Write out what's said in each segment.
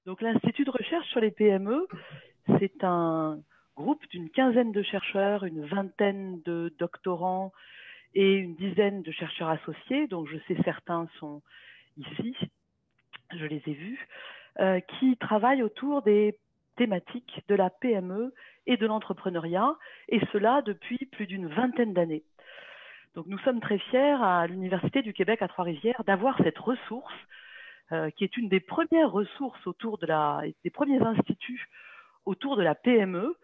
Donc l'Institut de recherche sur les PME, c'est un groupe d'une quinzaine de chercheurs, une vingtaine de doctorants et une dizaine de chercheurs associés, dont je sais certains sont ici, je les ai vus, qui travaillent autour des thématiques de la PME et de l'entrepreneuriat, et cela depuis plus d'une vingtaine d'années. Donc nous sommes très fiers à l'Université du Québec à Trois-Rivières d'avoir cette ressource qui est une des premières ressources des premiers instituts autour de la PME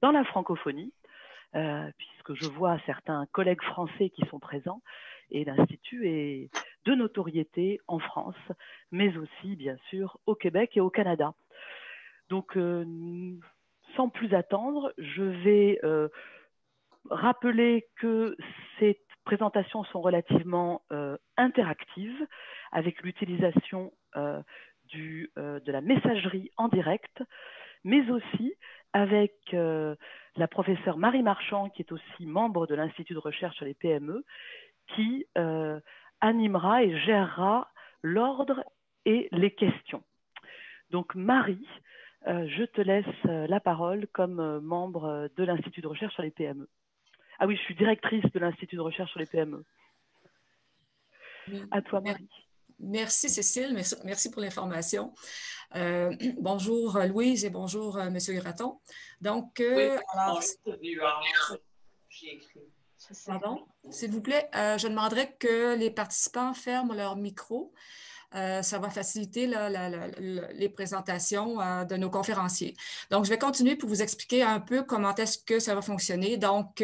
dans la francophonie, puisque je vois certains collègues français qui sont présents, et l'Institut est de notoriété en France, mais aussi, bien sûr, au Québec et au Canada. Donc, sans plus attendre, je vais rappeler que ces présentations sont relativement interactives, avec l'utilisation de la messagerie en direct, mais aussi avec la professeure Marie Marchand, qui est aussi membre de l'Institut de recherche sur les PME, qui animera et gérera l'ordre et les questions. Donc Marie, je te laisse la parole comme membre de l'Institut de recherche sur les PME. Ah oui, je suis directrice de l'Institut de recherche sur les PME. À toi, Marie. Merci, Cécile. Merci pour l'information. Bonjour, Louise, et bonjour, Monsieur Graton. Donc, alors... Pardon, s'il vous plaît, je demanderais que les participants ferment leur micro. Ça va faciliter les présentations de nos conférenciers. Donc, je vais continuer pour vous expliquer un peu comment est-ce que ça va fonctionner. Donc,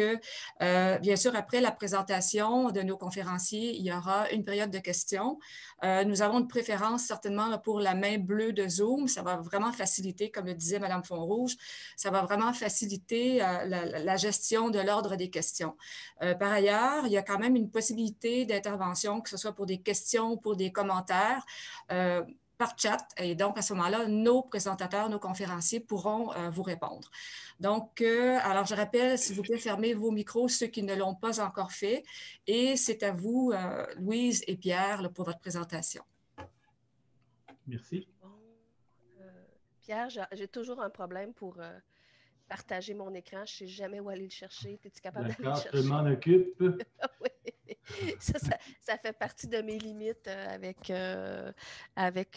bien sûr, après la présentation de nos conférenciers, il y aura une période de questions. Nous avons une préférence certainement pour la main bleue de Zoom. Ça va vraiment faciliter, comme le disait Mme Fonrouge, ça va vraiment faciliter la gestion de l'ordre des questions. Par ailleurs, il y a quand même une possibilité d'intervention, que ce soit pour des questions ou pour des commentaires, par chat. Et donc, à ce moment-là, nos présentateurs, nos conférenciers pourront vous répondre. Donc, alors, je rappelle, s'il vous plaît, fermez vos micros, ceux qui ne l'ont pas encore fait. Et c'est à vous, Louise et Pierre, là, pour votre présentation. Merci. Bon, Pierre, j'ai toujours un problème pour partager mon écran. Je ne sais jamais où aller le chercher. Es-tu capable d'aller le chercher? D'accord, je m'en occupe. Oui. Ça fait partie de mes limites avec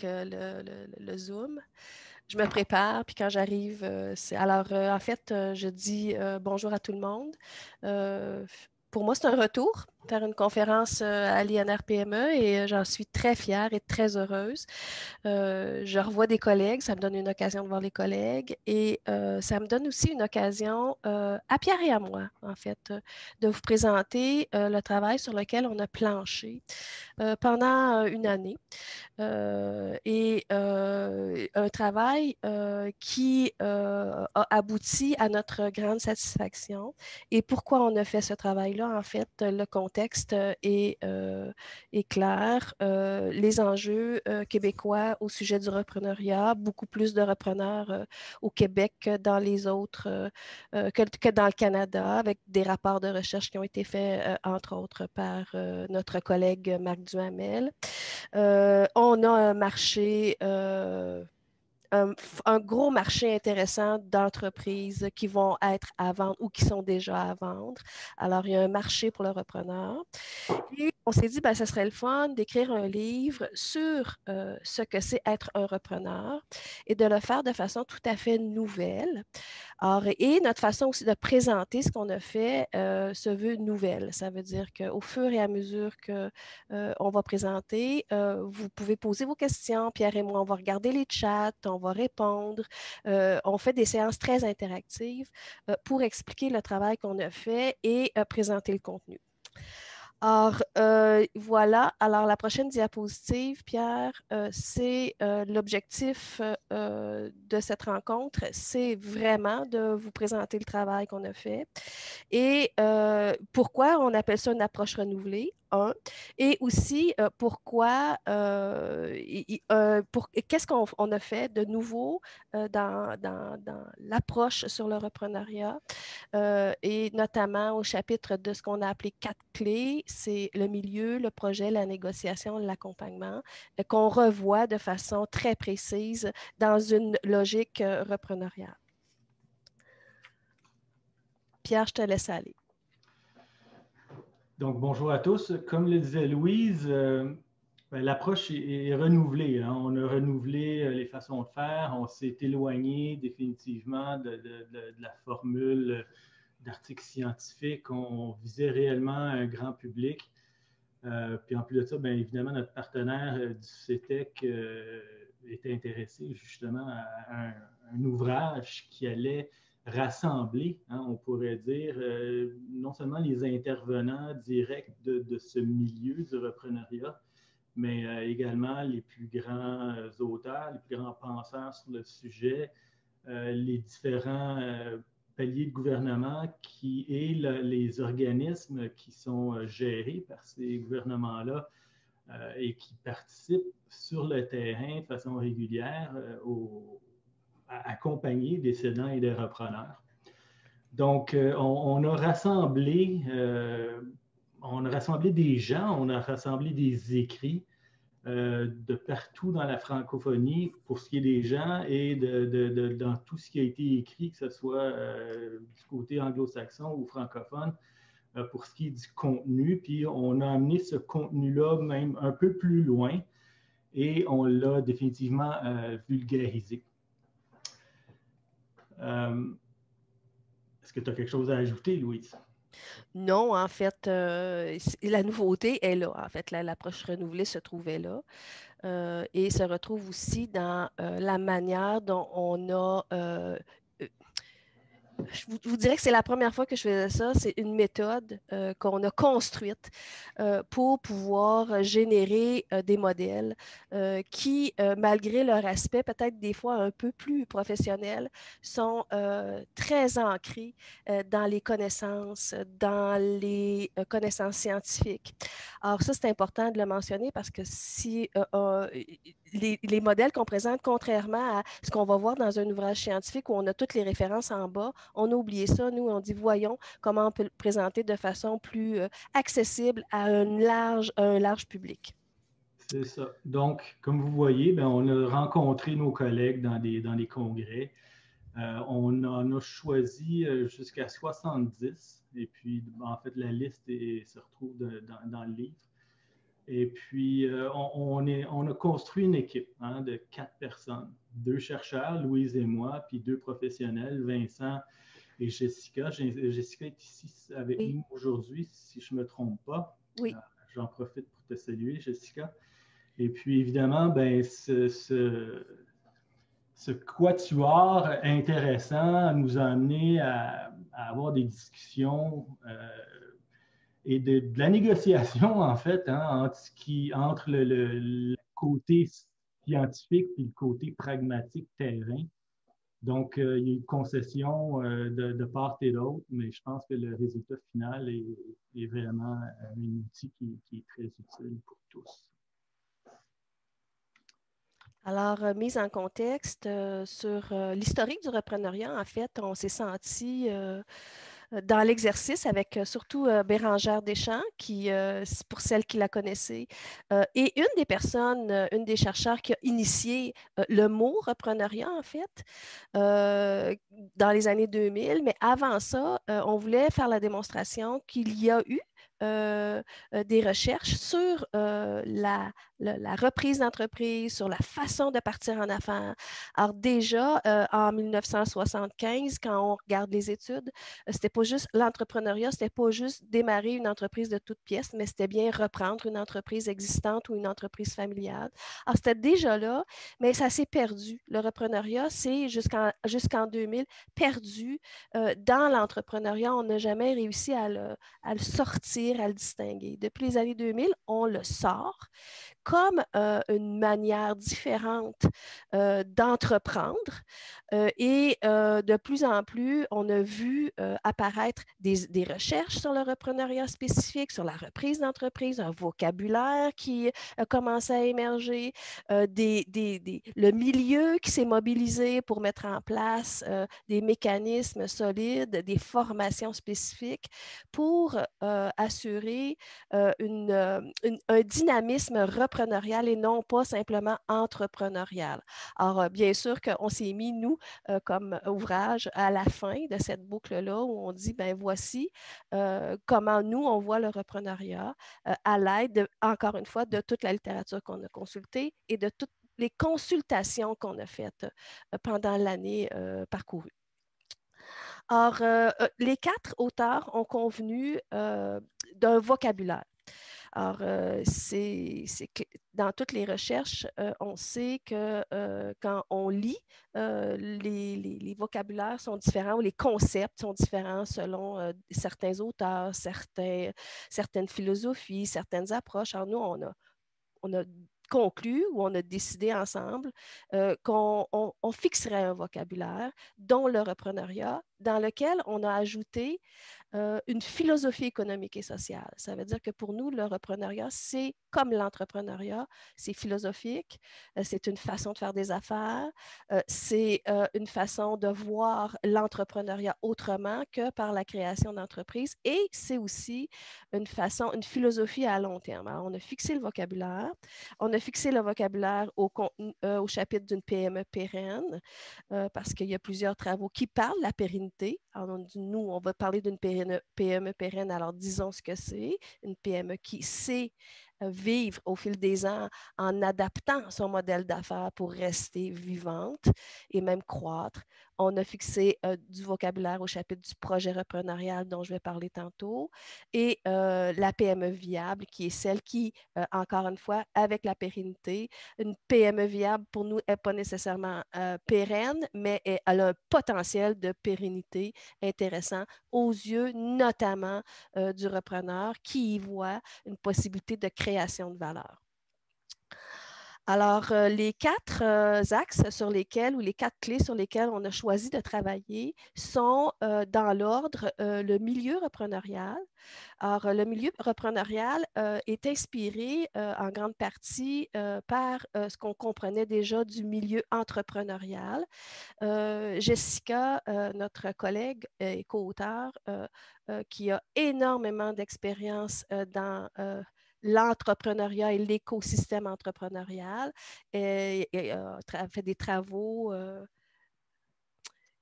le Zoom. Je me prépare, puis quand j'arrive, Alors, en fait, je dis bonjour à tout le monde. Pour moi, c'est un retour, faire une conférence à l'INR PME et j'en suis très fière et très heureuse. Je revois des collègues, ça me donne une occasion de voir les collègues et ça me donne aussi une occasion à Pierre et à moi, en fait, de vous présenter le travail sur lequel on a planché pendant une année. Et un travail qui a abouti à notre grande satisfaction. Et pourquoi on a fait ce travail-là? En fait, le contexte est clair. Les enjeux québécois au sujet du repreneuriat, beaucoup plus de repreneurs au Québec que dans les autres, que dans le Canada, avec des rapports de recherche qui ont été faits, entre autres, par notre collègue Marc Duhamel. On a un marché, un gros marché intéressant d'entreprises qui vont être à vendre ou qui sont déjà à vendre. Alors, il y a un marché pour le repreneur. Et on s'est dit, ben, ce serait le fun d'écrire un livre sur ce que c'est être un repreneur et de le faire de façon tout à fait nouvelle. Alors, et notre façon aussi de présenter ce qu'on a fait se veut nouvelle. Ça veut dire qu'au fur et à mesure qu'on va présenter, vous pouvez poser vos questions. Pierre et moi, on va regarder les chats, on va répondre. On fait des séances très interactives pour expliquer le travail qu'on a fait et présenter le contenu. Alors, voilà. Alors, la prochaine diapositive, Pierre, c'est l'objectif de cette rencontre, c'est vraiment de vous présenter le travail qu'on a fait. Et pourquoi on appelle ça une approche renouvelée? un, et aussi pourquoi, qu'est-ce qu'on a fait de nouveau dans l'approche sur le repreneuriat, et notamment au chapitre de ce qu'on a appelé 4 clés, c'est le milieu, le projet, la négociation, l'accompagnement, qu'on revoit de façon très précise dans une logique repreneuriale. Pierre, je te laisse aller. Donc, bonjour à tous. Comme le disait Louise, l'approche est renouvelée. Hein. On a renouvelé les façons de faire. On s'est éloigné définitivement de la formule d'articles scientifiques. On visait réellement un grand public. Puis en plus de ça, bien évidemment, notre partenaire du CETEC était intéressé justement à un ouvrage qui allait rassembler, hein, on pourrait dire, non seulement les intervenants directs de ce milieu du repreneuriat, mais également les plus grands auteurs, les plus grands penseurs sur le sujet, les différents paliers de gouvernement et les organismes qui sont gérés par ces gouvernements-là et qui participent sur le terrain de façon régulière à accompagner des cédants et des repreneurs. Donc, on a rassemblé des gens, on a rassemblé des écrits de partout dans la francophonie pour ce qui est des gens et dans tout ce qui a été écrit, que ce soit du côté anglo-saxon ou francophone, pour ce qui est du contenu. Puis on a amené ce contenu-là même un peu plus loin et on l'a définitivement vulgarisé. Est-ce que tu as quelque chose à ajouter, Louise? Non, en fait, la nouveauté est là. En fait, l'approche renouvelée se trouvait là et se retrouve aussi dans la manière dont on a... je vous dirais que c'est la première fois que je faisais ça. C'est une méthode qu'on a construite pour pouvoir générer des modèles qui, malgré leur aspect peut-être des fois un peu plus professionnel, sont très ancrés dans les connaissances scientifiques. Alors ça, c'est important de le mentionner parce que si les modèles qu'on présente, contrairement à ce qu'on va voir dans un ouvrage scientifique où on a toutes les références en bas, on a oublié ça. Nous, on dit, voyons comment on peut le présenter de façon plus accessible à un large public. C'est ça. Donc, comme vous voyez, bien, on a rencontré nos collègues dans les congrès. On en a choisi jusqu'à 70. Et puis, en fait, la liste se retrouve dans le livre. Et puis, on a construit une équipe de 4 personnes. 2 chercheurs, Louise et moi, puis 2 professionnels, Vincent et Jessica. Jessica est ici avec nous aujourd'hui, si je ne me trompe pas. Oui. J'en profite pour te saluer, Jessica. Et puis, évidemment, ben, ce quatuor intéressant nous a amené à avoir des discussions et de la négociation, en fait, entre le côté scientifique et le côté pragmatique terrain. Donc, il y a eu une concession de part et d'autre, mais je pense que le résultat final est vraiment un outil qui est très utile pour tous. Alors, mise en contexte sur l'historique du repreneuriat, en fait, on s'est senti dans l'exercice avec surtout Bérangère Deschamps, qui, pour celles qui la connaissaient, est une des personnes, une des chercheurs qui a initié le mot repreneuriat, en fait, dans les années 2000. Mais avant ça, on voulait faire la démonstration qu'il y a eu des recherches sur la reprise d'entreprise, sur la façon de partir en affaires. Alors déjà, en 1975, quand on regarde les études, c'était pas juste l'entrepreneuriat, c'était pas juste démarrer une entreprise de toutes pièces, mais c'était bien reprendre une entreprise existante ou une entreprise familiale. Alors c'était déjà là, mais ça s'est perdu. Le repreneuriat, c'est jusqu'en 2000 perdu. Dans l'entrepreneuriat, on n'a jamais réussi à le sortir, à le distinguer. Depuis les années 2000, on le sort comme une manière différente d'entreprendre. Et de plus en plus, on a vu apparaître des recherches sur le reprenariat spécifique, sur la reprise d'entreprise, un vocabulaire qui a commencé à émerger, le milieu qui s'est mobilisé pour mettre en place des mécanismes solides, des formations spécifiques pour assurer un dynamisme repreneurial et non pas simplement entrepreneurial. Alors, bien sûr qu'on s'est mis, nous, comme ouvrage à la fin de cette boucle-là où on dit, ben voici comment nous, on voit le repreneuriat à l'aide, encore une fois, de toute la littérature qu'on a consultée et de toutes les consultations qu'on a faites pendant l'année parcourue. Or, les 4 auteurs ont convenu d'un vocabulaire. Alors, dans toutes les recherches, on sait que quand on lit, les vocabulaires sont différents ou les concepts sont différents selon certains auteurs, certaines philosophies, certaines approches. Alors, nous, on a conclu ou on a décidé ensemble qu'on fixerait un vocabulaire, dont le repreneuriat, dans lequel on a ajouté une philosophie économique et sociale. Ça veut dire que pour nous, le repreneuriat, c'est comme l'entrepreneuriat, c'est philosophique, c'est une façon de faire des affaires, c'est une façon de voir l'entrepreneuriat autrement que par la création d'entreprises et c'est aussi une philosophie à long terme. Alors, on a fixé le vocabulaire, au chapitre d'une PME pérenne parce qu'il y a plusieurs travaux qui parlent de la pérennité. Alors, nous, on va parler d'une PME pérenne, alors disons ce que c'est, une PME qui sait vivre au fil des ans en adaptant son modèle d'affaires pour rester vivante et même croître. On a fixé du vocabulaire au chapitre du projet repreneurial dont je vais parler tantôt et la PME viable qui est celle qui, encore une fois, avec la pérennité, une PME viable pour nous n'est pas nécessairement pérenne, mais elle a un potentiel de pérennité intéressant aux yeux notamment du repreneur qui y voit une possibilité de création de valeur. Alors, les 4 axes sur lesquels, ou les 4 clés sur lesquelles on a choisi de travailler sont dans l'ordre le milieu repreneurial. Alors, le milieu repreneurial est inspiré en grande partie par ce qu'on comprenait déjà du milieu entrepreneurial. Jessica, notre collègue et co-auteure, qui a énormément d'expérience dans l'entrepreneuriat et l'écosystème entrepreneurial, et fait des travaux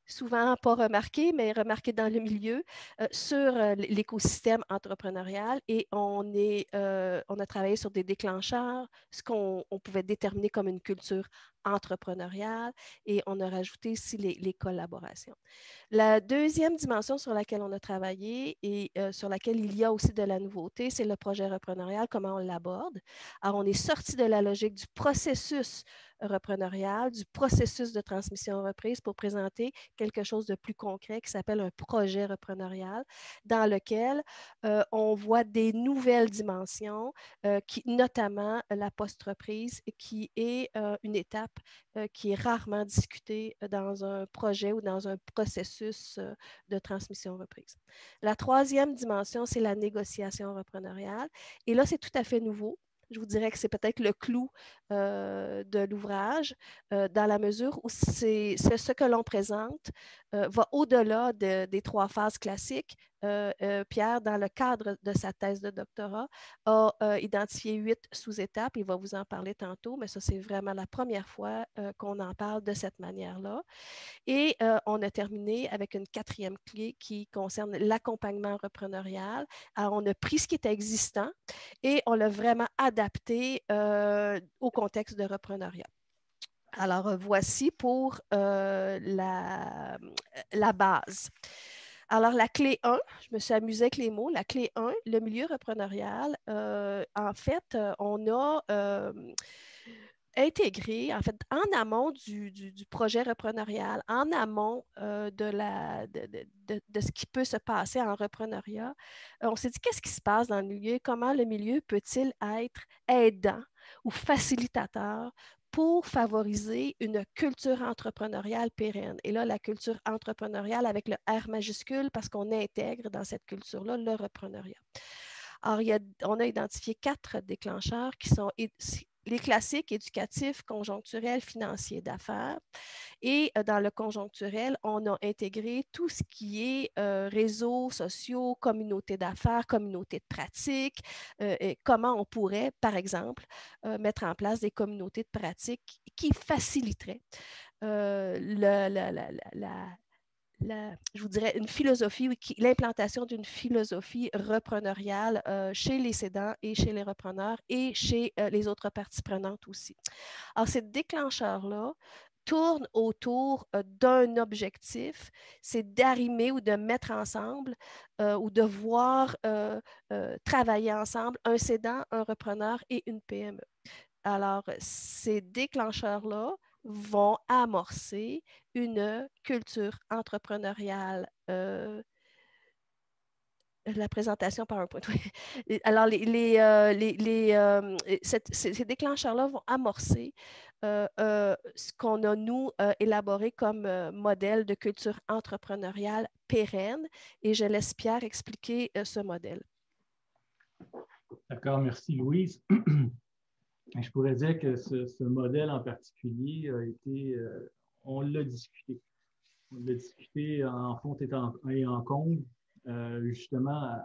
souvent pas remarqués, mais remarqués dans le milieu, sur l'écosystème entrepreneurial. Et on a travaillé sur des déclencheurs, ce qu'on pouvait déterminer comme une culture entrepreneuriale, et on a rajouté aussi les collaborations. La deuxième dimension sur laquelle on a travaillé et sur laquelle il y a aussi de la nouveauté, c'est le projet repreneurial, comment on l'aborde. Alors, on est sorti de la logique du processus repreneurial, du processus de transmission reprise pour présenter quelque chose de plus concret qui s'appelle un projet repreneurial dans lequel on voit des nouvelles dimensions, notamment la post-reprise, qui est une étape qui est rarement discutée dans un projet ou dans un processus de transmission reprise. La troisième dimension, c'est la négociation repreneuriale. Et là, c'est tout à fait nouveau. Je vous dirais que c'est peut-être le clou de l'ouvrage, dans la mesure où c'est ce que l'on présente va au-delà des 3 phases classiques. Pierre, dans le cadre de sa thèse de doctorat, a identifié 8 sous-étapes. Il va vous en parler tantôt, mais ça, c'est vraiment la première fois qu'on en parle de cette manière-là. Et on a terminé avec une 4e clé qui concerne l'accompagnement repreneurial. Alors, on a pris ce qui était existant et on l'a vraiment adapté au contexte de repreneuriat. Alors, voici pour la base. Alors, la clé 1, je me suis amusée avec les mots. La clé 1, le milieu repreneurial, en fait, on a intégré, en fait, en amont du projet repreneurial, en amont de ce qui peut se passer en repreneuriat, on s'est dit qu'est-ce qui se passe dans le milieu, comment le milieu peut-il être aidant ou facilitateurs pour favoriser une culture entrepreneuriale pérenne. Et là, la culture entrepreneuriale avec le R majuscule parce qu'on intègre dans cette culture-là le repreneuriat. Alors, on a identifié 4 déclencheurs qui sont les classiques éducatifs, conjoncturels, financiers, d'affaires. Et dans le conjoncturel, on a intégré tout ce qui est réseaux sociaux, communautés d'affaires, communautés de pratiques, et comment on pourrait, par exemple, mettre en place des communautés de pratiques qui faciliteraient je vous dirais, une philosophie, l'implantation d'une philosophie repreneuriale chez les cédants et chez les repreneurs et chez les autres parties prenantes aussi. Alors, ces déclencheurs-là tournent autour d'un objectif, c'est d'arrimer ou de mettre ensemble ou de voir travailler ensemble un cédant, un repreneur et une PME. Alors, ces déclencheurs-là vont amorcer une culture entrepreneuriale. La présentation PowerPoint. Alors, ces déclencheurs-là vont amorcer ce qu'on a, nous, élaboré comme modèle de culture entrepreneuriale pérenne. Et je laisse Pierre expliquer ce modèle. D'accord, merci Louise. Je pourrais dire que ce modèle en particulier a été, on l'a discuté. On l'a discuté en fond et en comble, justement,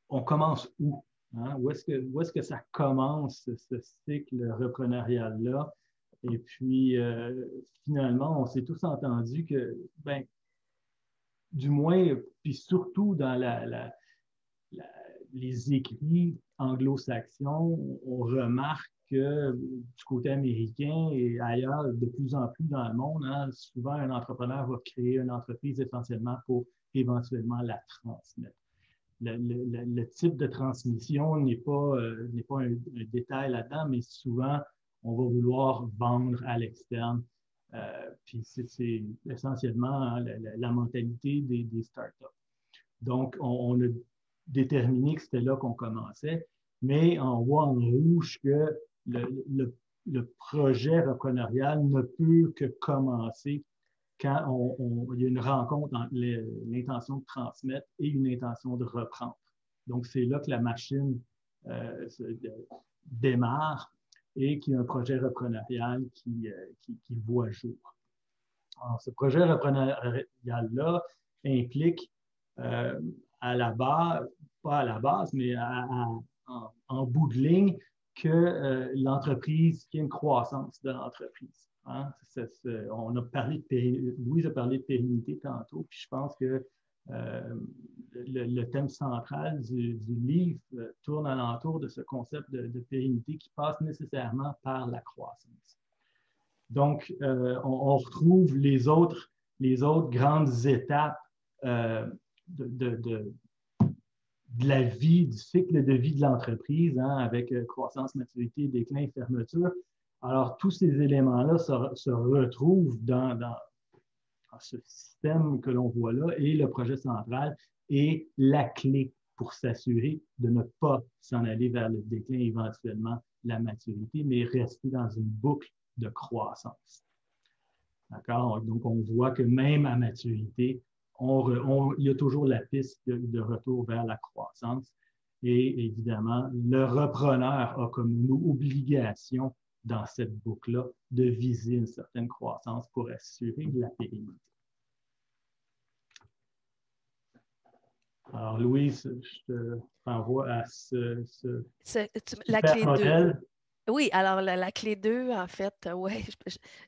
on commence où? Hein? Où est-ce que ça commence, ce cycle repreneurial-là? Et puis, finalement, on s'est tous entendus que, ben, du moins, puis surtout dans les écrits anglo-saxons, on remarque que du côté américain et ailleurs, de plus en plus dans le monde, hein, souvent un entrepreneur va créer une entreprise essentiellement pour éventuellement la transmettre. Le type de transmission n'est pas un détail là-dedans, mais souvent, on va vouloir vendre à l'externe. Puis c'est essentiellement la mentalité des startups. Donc, on a déterminé que c'était là qu'on commençait, mais on voit en rouge que le projet repreneurial ne peut que commencer quand il y a une rencontre entre l'intention de transmettre et une intention de reprendre. Donc, c'est là que la machine démarre et qu'il y a un projet repreneurial qui voit jour. Alors, ce projet repreneurial-là implique à la base, pas à la base, mais en bout de ligne, que l'entreprise, qu'il y ait une croissance de l'entreprise. Hein? Louise a parlé de pérennité tantôt, puis je pense que le thème central du livre tourne alentour de ce concept de pérennité qui passe nécessairement par la croissance. Donc, on retrouve les autres grandes étapes de la vie, du cycle de vie de l'entreprise, hein, avec croissance, maturité, déclin, fermeture. Alors, tous ces éléments-là se retrouvent dans ce système que l'on voit là, et le projet central est la clé pour s'assurer de ne pas s'en aller vers le déclin, éventuellement la maturité, mais rester dans une boucle de croissance. D'accord? Donc, on voit que même à maturité, il y a toujours la piste de retour vers la croissance. Et évidemment, le repreneur a comme une obligation dans cette boucle-là de viser une certaine croissance pour assurer la pérennité. Alors, Louise, je te renvoie à la clé modèle. 2. Oui, alors la clé 2, en fait, ouais,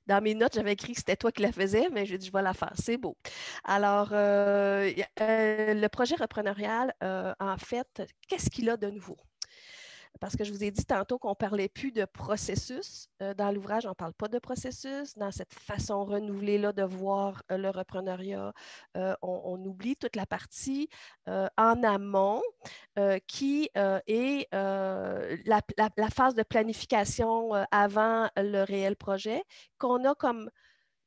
dans mes notes, j'avais écrit que c'était toi qui la faisais, mais j'ai dit, je vais la faire, c'est beau. Alors, le projet repreneurial, en fait, qu'est-ce qu'il a de nouveau? Parce que je vous ai dit tantôt qu'on ne parlait plus de processus. Dans l'ouvrage, on ne parle pas de processus. Dans cette façon renouvelée-là de voir le repreneuriat, on oublie toute la partie en amont qui est la phase de planification avant le réel projet qu'on a comme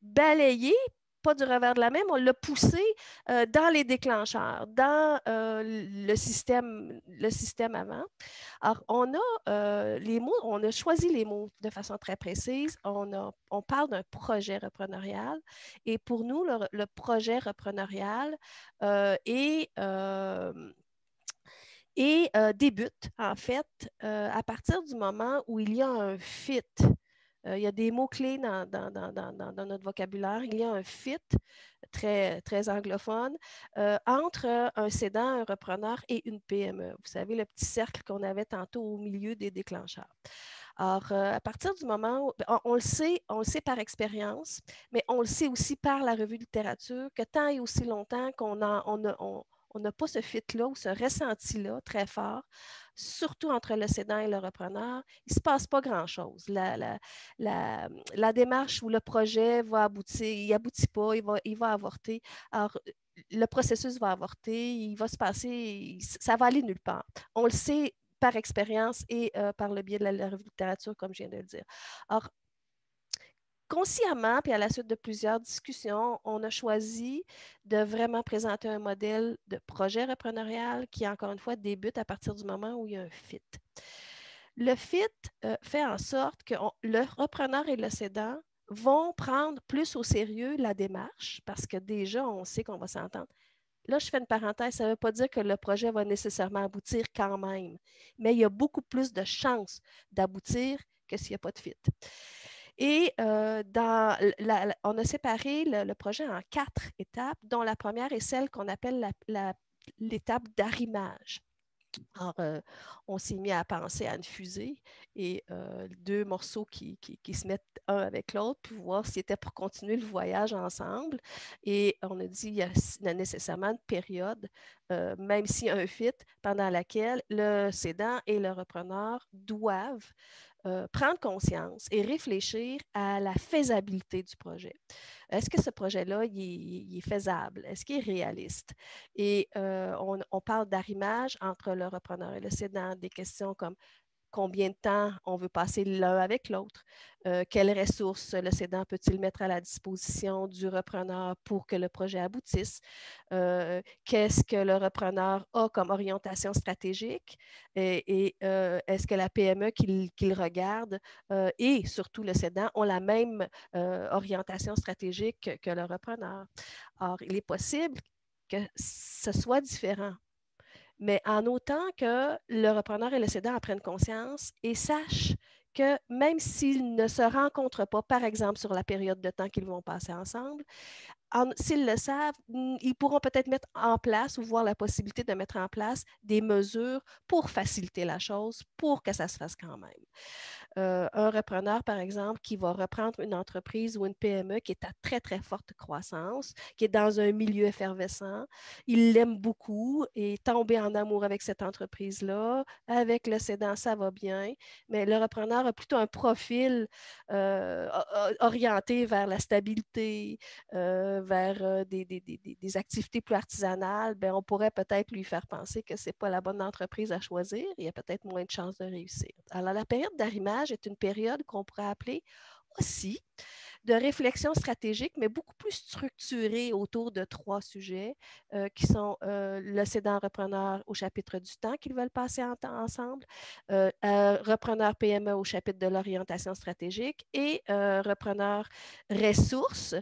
balayé pas du revers de la main, mais on l'a poussé dans les déclencheurs, dans le système avant. Alors, on a les mots, on a choisi les mots de façon très précise. On parle d'un projet repreneurial. Et pour nous, le projet repreneurial débute, en fait, à partir du moment où il y a un fit. Il y a des mots-clés dans notre vocabulaire. Il y a un fit très, très anglophone entre un cédant, un repreneur et une PME. Vous savez, le petit cercle qu'on avait tantôt au milieu des déclencheurs. Alors, à partir du moment où on le sait par expérience, mais on le sait aussi par la revue de littérature, que tant et aussi longtemps qu'on n'a pas ce fit-là ou ce ressenti-là très fort, surtout entre le cédant et le repreneur, il ne se passe pas grand-chose. La démarche ou le projet va aboutir, il n'aboutit pas, il va avorter. Alors, le processus va avorter, il va se passer, ça va aller nulle part. On le sait par expérience et par le biais de la revue de littérature, comme je viens de le dire. Alors, consciemment, puis à la suite de plusieurs discussions, on a choisi de vraiment présenter un modèle de projet repreneurial qui, encore une fois, débute à partir du moment où il y a un fit. Le fit fait en sorte que le repreneur et le cédant vont prendre plus au sérieux la démarche parce que déjà, on sait qu'on va s'entendre. Là, je fais une parenthèse, ça ne veut pas dire que le projet va nécessairement aboutir quand même, mais il y a beaucoup plus de chances d'aboutir que s'il n'y a pas de fit. Et on a séparé le projet en 4 étapes, dont la première est celle qu'on appelle l'étape d'arrimage. Alors, on s'est mis à penser à une fusée et 2 morceaux qui se mettent un avec l'autre pour voir s'ils étaient pour continuer le voyage ensemble. Et on a dit qu'il y a nécessairement une période, même s'il y a un fit, pendant laquelle le cédant et le repreneur doivent prendre conscience et réfléchir à la faisabilité du projet. Est-ce que ce projet-là, il est faisable? Est-ce qu'il est réaliste? Et on parle d'arrimage entre le repreneur et le cédant, des questions comme combien de temps on veut passer l'un avec l'autre, quelles ressources le cédant peut-il mettre à la disposition du repreneur pour que le projet aboutisse, qu'est-ce que le repreneur a comme orientation stratégique et est-ce que la PME qu'il regarde et surtout le cédant ont la même orientation stratégique que le repreneur. Or, il est possible que ce soit différent. Mais en autant que le repreneur et le cédant en prennent conscience et sachent que même s'ils ne se rencontrent pas, par exemple, sur la période de temps qu'ils vont passer ensemble, s'ils le savent, ils pourront peut-être mettre en place ou voir la possibilité de mettre en place des mesures pour faciliter la chose, pour que ça se fasse quand même. Un repreneur, par exemple, qui va reprendre une entreprise ou une PME qui est à très, très forte croissance, qui est dans un milieu effervescent, il l'aime beaucoup et est tombé en amour avec cette entreprise-là. Avec le cédant, ça va bien, mais le repreneur a plutôt un profil orienté vers la stabilité, vers des activités plus artisanales. Bien, on pourrait peut-être lui faire penser que ce n'est pas la bonne entreprise à choisir. Il y a peut-être moins de chances de réussir. Alors, la période d'arrimage est une période qu'on pourrait appeler aussi de réflexion stratégique, mais beaucoup plus structurée autour de 3 sujets qui sont le cédant-repreneur au chapitre du temps qu'ils veulent passer ensemble, repreneur PME au chapitre de l'orientation stratégique et repreneur ressources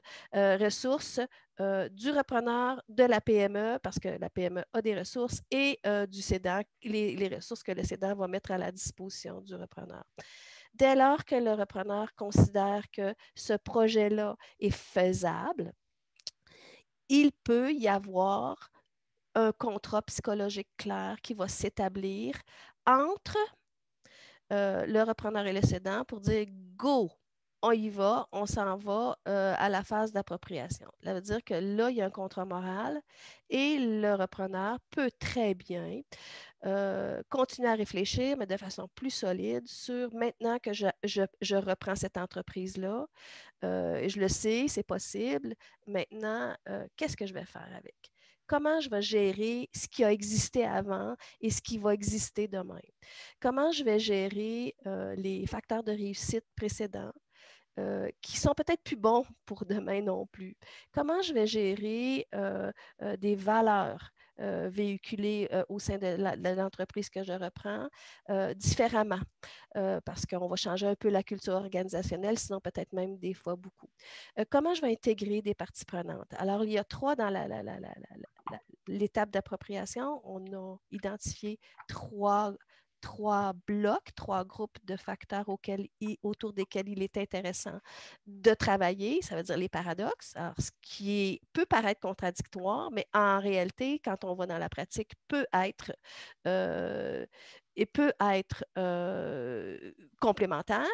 du repreneur, de la PME, parce que la PME a des ressources, et du cédant, les ressources que le cédant va mettre à la disposition du repreneur. Dès lors que le repreneur considère que ce projet-là est faisable, il peut y avoir un contrat psychologique clair qui va s'établir entre le repreneur et le cédant pour dire « go ». On y va, on s'en va à la phase d'appropriation. Ça veut dire que là, il y a un contrat moral et le repreneur peut très bien continuer à réfléchir, mais de façon plus solide sur maintenant que je reprends cette entreprise-là, je le sais, c'est possible. Maintenant, qu'est-ce que je vais faire avec? Comment je vais gérer ce qui a existé avant et ce qui va exister demain? Comment je vais gérer les facteurs de réussite précédents? qui sont peut-être plus bons pour demain non plus. Comment je vais gérer des valeurs véhiculées au sein de l'entreprise que je reprends différemment, parce qu'on va changer un peu la culture organisationnelle, sinon peut-être même des fois beaucoup. Comment je vais intégrer des parties prenantes? Alors, il y a 3 dans l'étape d'appropriation. On a identifié 3 blocs, 3 groupes de facteurs autour desquels il est intéressant de travailler. Ça veut dire les paradoxes. Alors, ce qui peut paraître contradictoire, mais en réalité, quand on va dans la pratique, peut être complémentaire.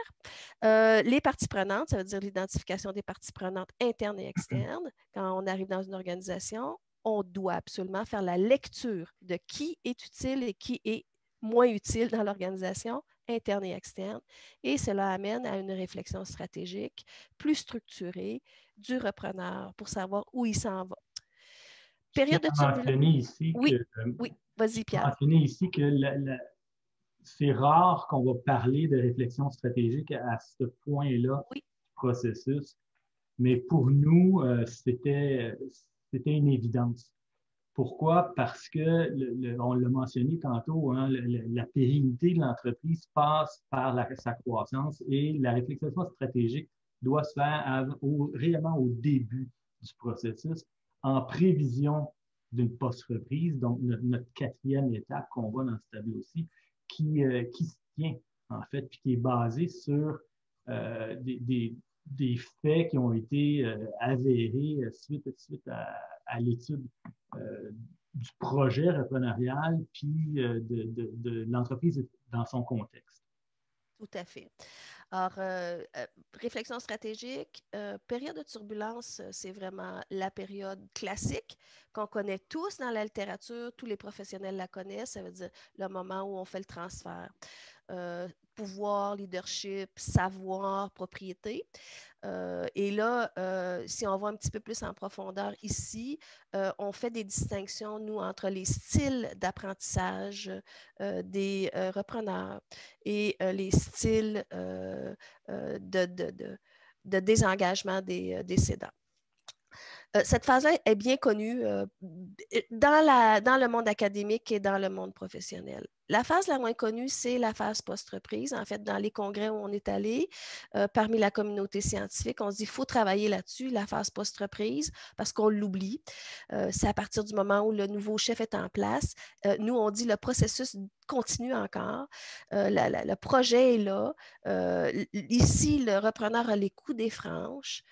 Les parties prenantes, ça veut dire l'identification des parties prenantes internes et externes. Quand on arrive dans une organisation, on doit absolument faire la lecture de qui est utile et qui est moins utile dans l'organisation, interne et externe. Et cela amène à une réflexion stratégique plus structurée du repreneur pour savoir où il s'en va. Période de turbulence. Oui, vas-y, Pierre. Mentionner ici que c'est rare qu'on va parler de réflexion stratégique à ce point-là du processus, mais pour nous, c'était une évidence. Pourquoi? Parce que, on l'a mentionné tantôt, hein, la pérennité de l'entreprise passe par sa croissance et la réflexion stratégique doit se faire réellement au début du processus, en prévision d'une post-reprise, donc notre 4e étape qu'on voit dans ce tableau-ci, qui se tient, en fait, puis qui est basée sur des faits qui ont été avérés suite à l'étude du projet reprenarial puis de l'entreprise dans son contexte. Tout à fait. Alors, réflexion stratégique, période de turbulence, c'est vraiment la période classique qu'on connaît tous dans la littérature, tous les professionnels la connaissent, ça veut dire le moment où on fait le transfert. Pouvoir, leadership, savoir, propriété. Et là, si on va un petit peu plus en profondeur ici, on fait des distinctions, nous, entre les styles d'apprentissage des repreneurs et les styles de désengagement des cédants. Cette phase-là est bien connue dans le monde académique et dans le monde professionnel. La phase la moins connue, c'est la phase post-reprise. En fait, dans les congrès où on est allé, parmi la communauté scientifique, on se dit qu'il faut travailler là-dessus, la phase post-reprise, parce qu'on l'oublie. C'est à partir du moment où le nouveau chef est en place. Nous, on dit le processus continue encore. Le projet est là. Ici, le repreneur a les coups des franges.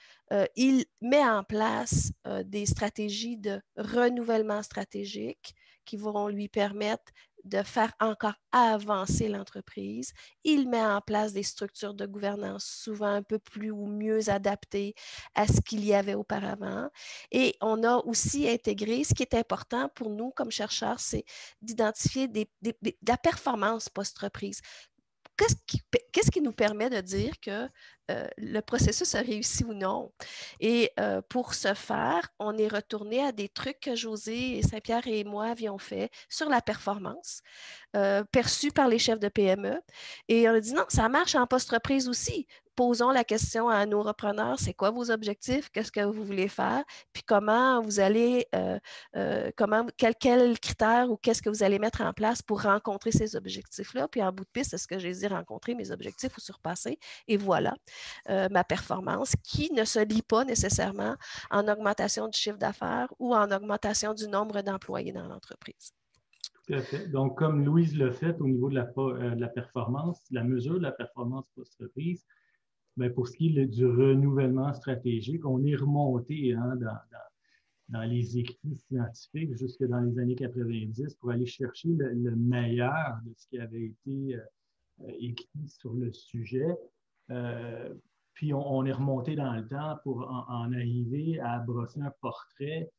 Il met en place des stratégies de renouvellement stratégique qui vont lui permettre de faire encore avancer l'entreprise. Il met en place des structures de gouvernance souvent un peu plus ou mieux adaptées à ce qu'il y avait auparavant. Et on a aussi intégré, ce qui est important pour nous comme chercheurs, c'est d'identifier de la performance post-reprise. Qu'est-ce qui nous permet de dire que le processus a réussi ou non? Et pour ce faire, on est retourné à des trucs que José et Saint-Pierre et moi avions fait sur la performance perçue par les chefs de PME. Et on a dit non, ça marche en post-reprise aussi. Posons la question à nos repreneurs, c'est quoi vos objectifs, qu'est-ce que vous voulez faire, puis comment vous allez, quels critères ou qu'est-ce que vous allez mettre en place pour rencontrer ces objectifs-là. Puis en bout de piste, est-ce que j'ai dit rencontrer mes objectifs ou surpasser? Et voilà, ma performance qui ne se lie pas nécessairement en augmentation du chiffre d'affaires ou en augmentation du nombre d'employés dans l'entreprise. Tout à fait. Donc, comme Louise l'a fait au niveau de la performance, la mesure de la performance post-reprise, bien, pour ce qui est du renouvellement stratégique, on est remonté dans les écrits scientifiques jusque dans les années 90 pour aller chercher le meilleur de ce qui avait été écrit sur le sujet. Puis on est remonté dans le temps pour en arriver à brosser un portrait,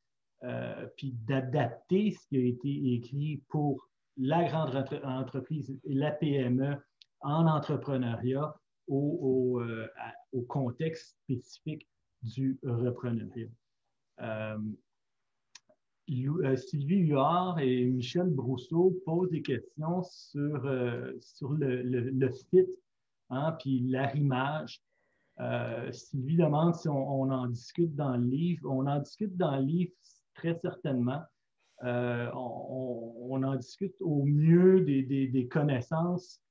puis d'adapter ce qui a été écrit pour la grande entreprise, la PME, en entrepreneuriat, au contexte spécifique du repreneuriat. Sylvie Huard et Michel Brousseau posent des questions sur le fit, hein, puis l'arrimage Sylvie demande si on en discute dans le livre. On en discute dans le livre très certainement. On en discute au mieux des connaissances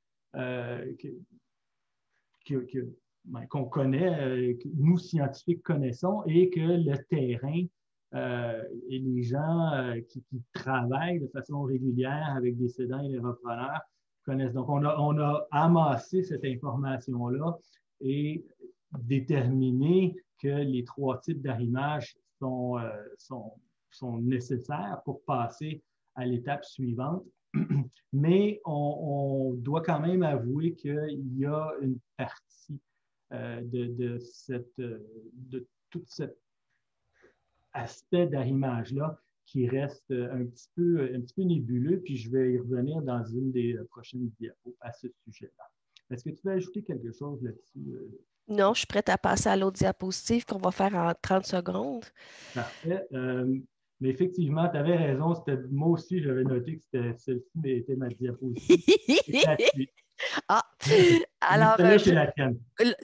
qu'on connaît, que nous, scientifiques, connaissons et que le terrain et les gens qui travaillent de façon régulière avec des cédants et des repreneurs connaissent. Donc, on a amassé cette information-là et déterminé que les 3 types d'arrimage sont nécessaires pour passer à l'étape suivante. Mais on doit quand même avouer qu'il y a une partie de tout cet aspect d'arrimage-là qui reste un petit peu nébuleux, puis je vais y revenir dans une des prochaines diapos à ce sujet-là. Est-ce que tu veux ajouter quelque chose là-dessus? Non, je suis prête à passer à l'autre diapositive qu'on va faire en 30 secondes. Parfait. Mais effectivement, tu avais raison. Moi aussi, j'avais noté que celle-ci était ma diapositive. Ah, alors, c'est la tienne.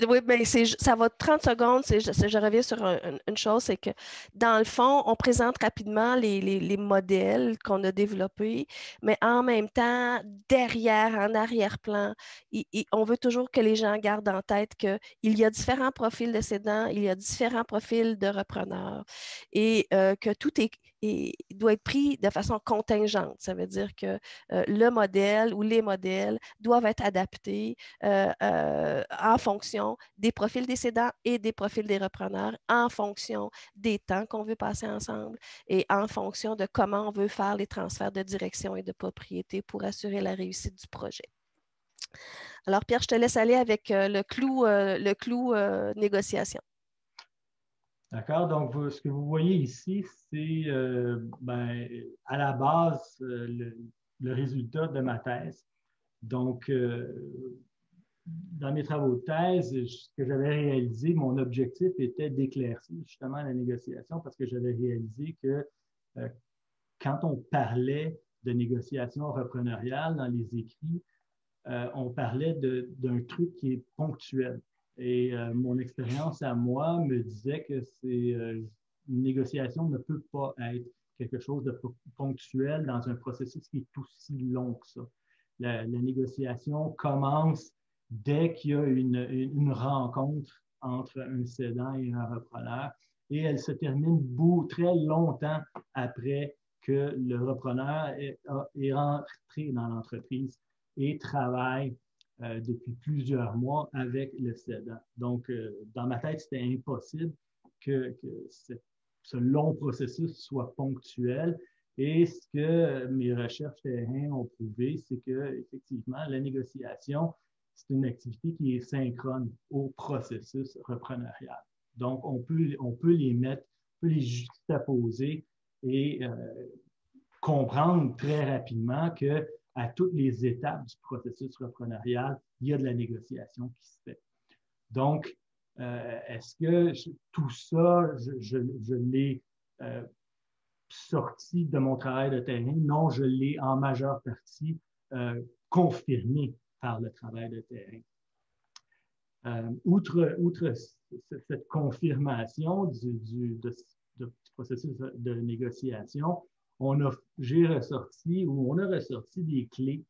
Oui, mais ça va 30 secondes. Je reviens sur une chose, c'est que dans le fond, on présente rapidement les modèles qu'on a développés, mais en même temps, derrière, en arrière-plan, on veut toujours que les gens gardent en tête qu'il y a différents profils de cédants, il y a différents profils de repreneurs et que tout doit être pris de façon contingente. Ça veut dire que le modèle ou les modèles doivent être adaptés en fonction des profils des cédants et des profils des repreneurs, en fonction des temps qu'on veut passer ensemble et en fonction de comment on veut faire les transferts de direction et de propriété pour assurer la réussite du projet. Alors, Pierre, je te laisse aller avec le clou négociation. D'accord. Donc, ce que vous voyez ici, c'est à la base le résultat de ma thèse. Donc, dans mes travaux de thèse, ce que j'avais réalisé, mon objectif était d'éclaircir justement la négociation parce que j'avais réalisé que quand on parlait de négociation entrepreneuriale dans les écrits, on parlait d'un truc qui est ponctuel. Et mon expérience à moi me disait que une négociation ne peut pas être quelque chose de ponctuel dans un processus qui est aussi long que ça. La négociation commence dès qu'il y a une rencontre entre un cédant et un repreneur et elle se termine très longtemps après que le repreneur est rentré dans l'entreprise et travaille depuis plusieurs mois avec le cédant. Donc, dans ma tête, c'était impossible que ce long processus soit ponctuel. Et ce que mes recherches terrain ont prouvé, c'est qu'effectivement, la négociation, c'est une activité qui est synchrone au processus reprenarial. Donc, on peut les mettre, on peut les juxtaposer et comprendre très rapidement qu'à toutes les étapes du processus reprenarial, il y a de la négociation qui se fait. Donc, est-ce que tout ça, je l'ai sorti de mon travail de terrain? Non, je l'ai en majeure partie confirmé par le travail de terrain. Outre cette confirmation du processus de négociation, on a ressorti des clés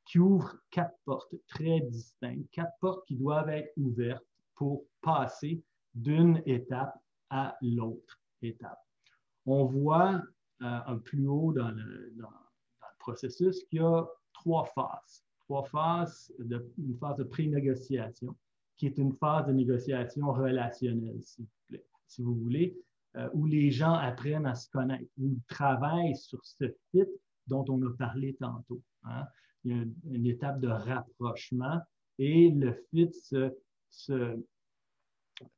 qui ouvrent 4 portes très distinctes, 4 portes qui doivent être ouvertes pour passer d'une étape à l'autre étape. On voit plus haut dans le processus qu'il y a 3 phases. 3 phases, une phase de pré-négociation, qui est une phase de négociation relationnelle, si vous voulez, où les gens apprennent à se connaître, où ils travaillent sur ce fit dont on a parlé tantôt. Hein. Il y a une étape de rapprochement et le fit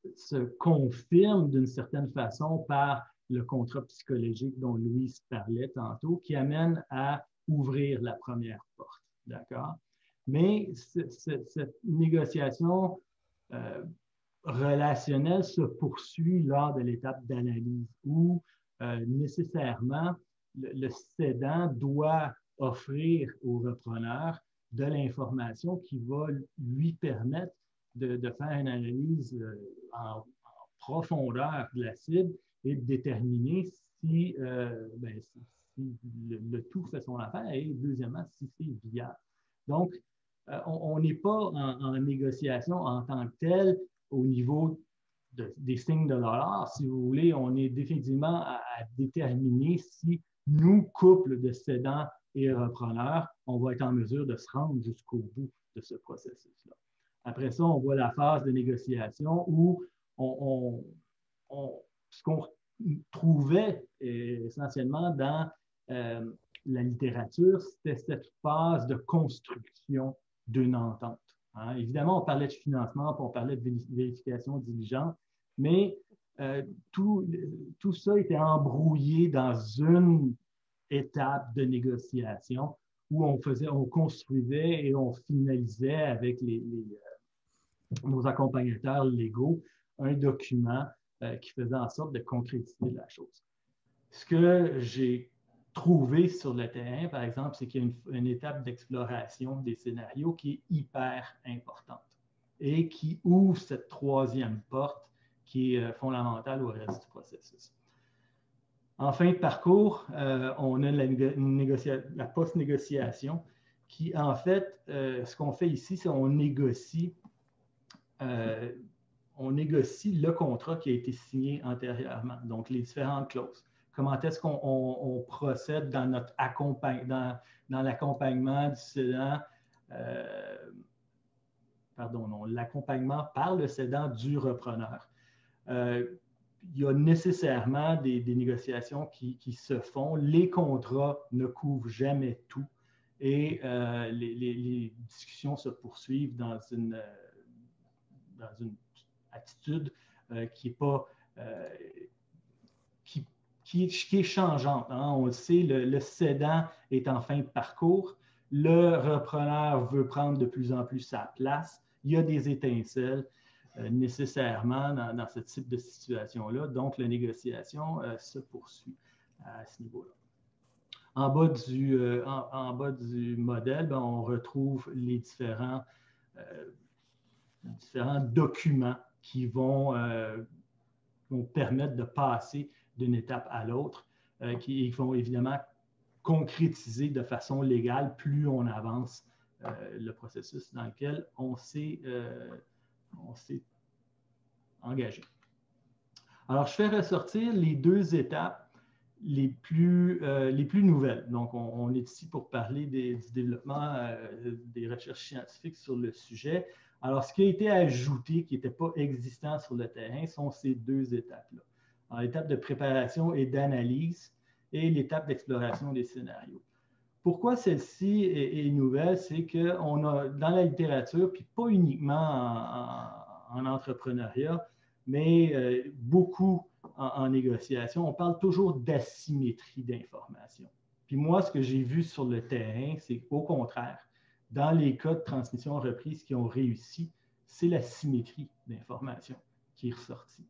se confirme d'une certaine façon par le contrat psychologique dont Louise parlait tantôt, qui amène à ouvrir la première porte. D'accord? Mais cette négociation relationnelle se poursuit lors de l'étape d'analyse où nécessairement le cédant doit offrir au repreneur de l'information qui va lui permettre de faire une analyse en profondeur de la cible et de déterminer si, si le tout fait son affaire et deuxièmement, si c'est viable. Donc, on n'est pas en négociation en tant que tel au niveau des signes de dollar. Si vous voulez, on est définitivement à déterminer si nous, couple de cédants et repreneurs, on va être en mesure de se rendre jusqu'au bout de ce processus-là. Après ça, on voit la phase de négociation où ce qu'on trouvait essentiellement dans la littérature, c'était cette phase de construction d'une entente. Hein? Évidemment, on parlait de financement, puis on parlait de vérification diligente, mais tout ça était embrouillé dans une étape de négociation où on construisait et on finalisait avec nos accompagnateurs légaux un document qui faisait en sorte de concrétiser la chose. Ce que j'ai trouvé sur le terrain, par exemple, c'est qu'il y a une étape d'exploration des scénarios qui est hyper importante et qui ouvre cette troisième porte qui est fondamentale au reste du processus. En fin de parcours, on a la post-négociation qui, en fait, ce qu'on fait ici, c'est qu'on négocie le contrat qui a été signé antérieurement, donc les différentes clauses. Comment est-ce qu'on procède dans l'accompagnement du cédant, l'accompagnement par le cédant du repreneur. Il y a nécessairement des négociations qui se font. Les contrats ne couvrent jamais tout et les discussions se poursuivent dans une attitude qui est pas qui est changeante. Hein? On le sait, le cédant est en fin de parcours. Le repreneur veut prendre de plus en plus sa place. Il y a des étincelles nécessairement dans ce type de situation-là. Donc, la négociation se poursuit à ce niveau-là. En bas du modèle, on retrouve les différents documents qui vont permettre de passer d'une étape à l'autre, qui vont évidemment concrétiser de façon légale plus on avance le processus dans lequel on s'est engagé. Alors, je fais ressortir les deux étapes les plus nouvelles. Donc, on est ici pour parler du développement des recherches scientifiques sur le sujet. Alors, ce qui a été ajouté, qui n'était pas existant sur le terrain, sont ces deux étapes-là. L'étape de préparation et d'analyse et l'étape d'exploration des scénarios. Pourquoi celle-ci est nouvelle? C'est qu'on a dans la littérature, puis pas uniquement en entrepreneuriat, mais beaucoup en négociation, on parle toujours d'asymétrie d'information. Puis moi, ce que j'ai vu sur le terrain, c'est qu'au contraire, dans les cas de transmission reprise qui ont réussi, c'est la symétrie d'information qui est ressortie.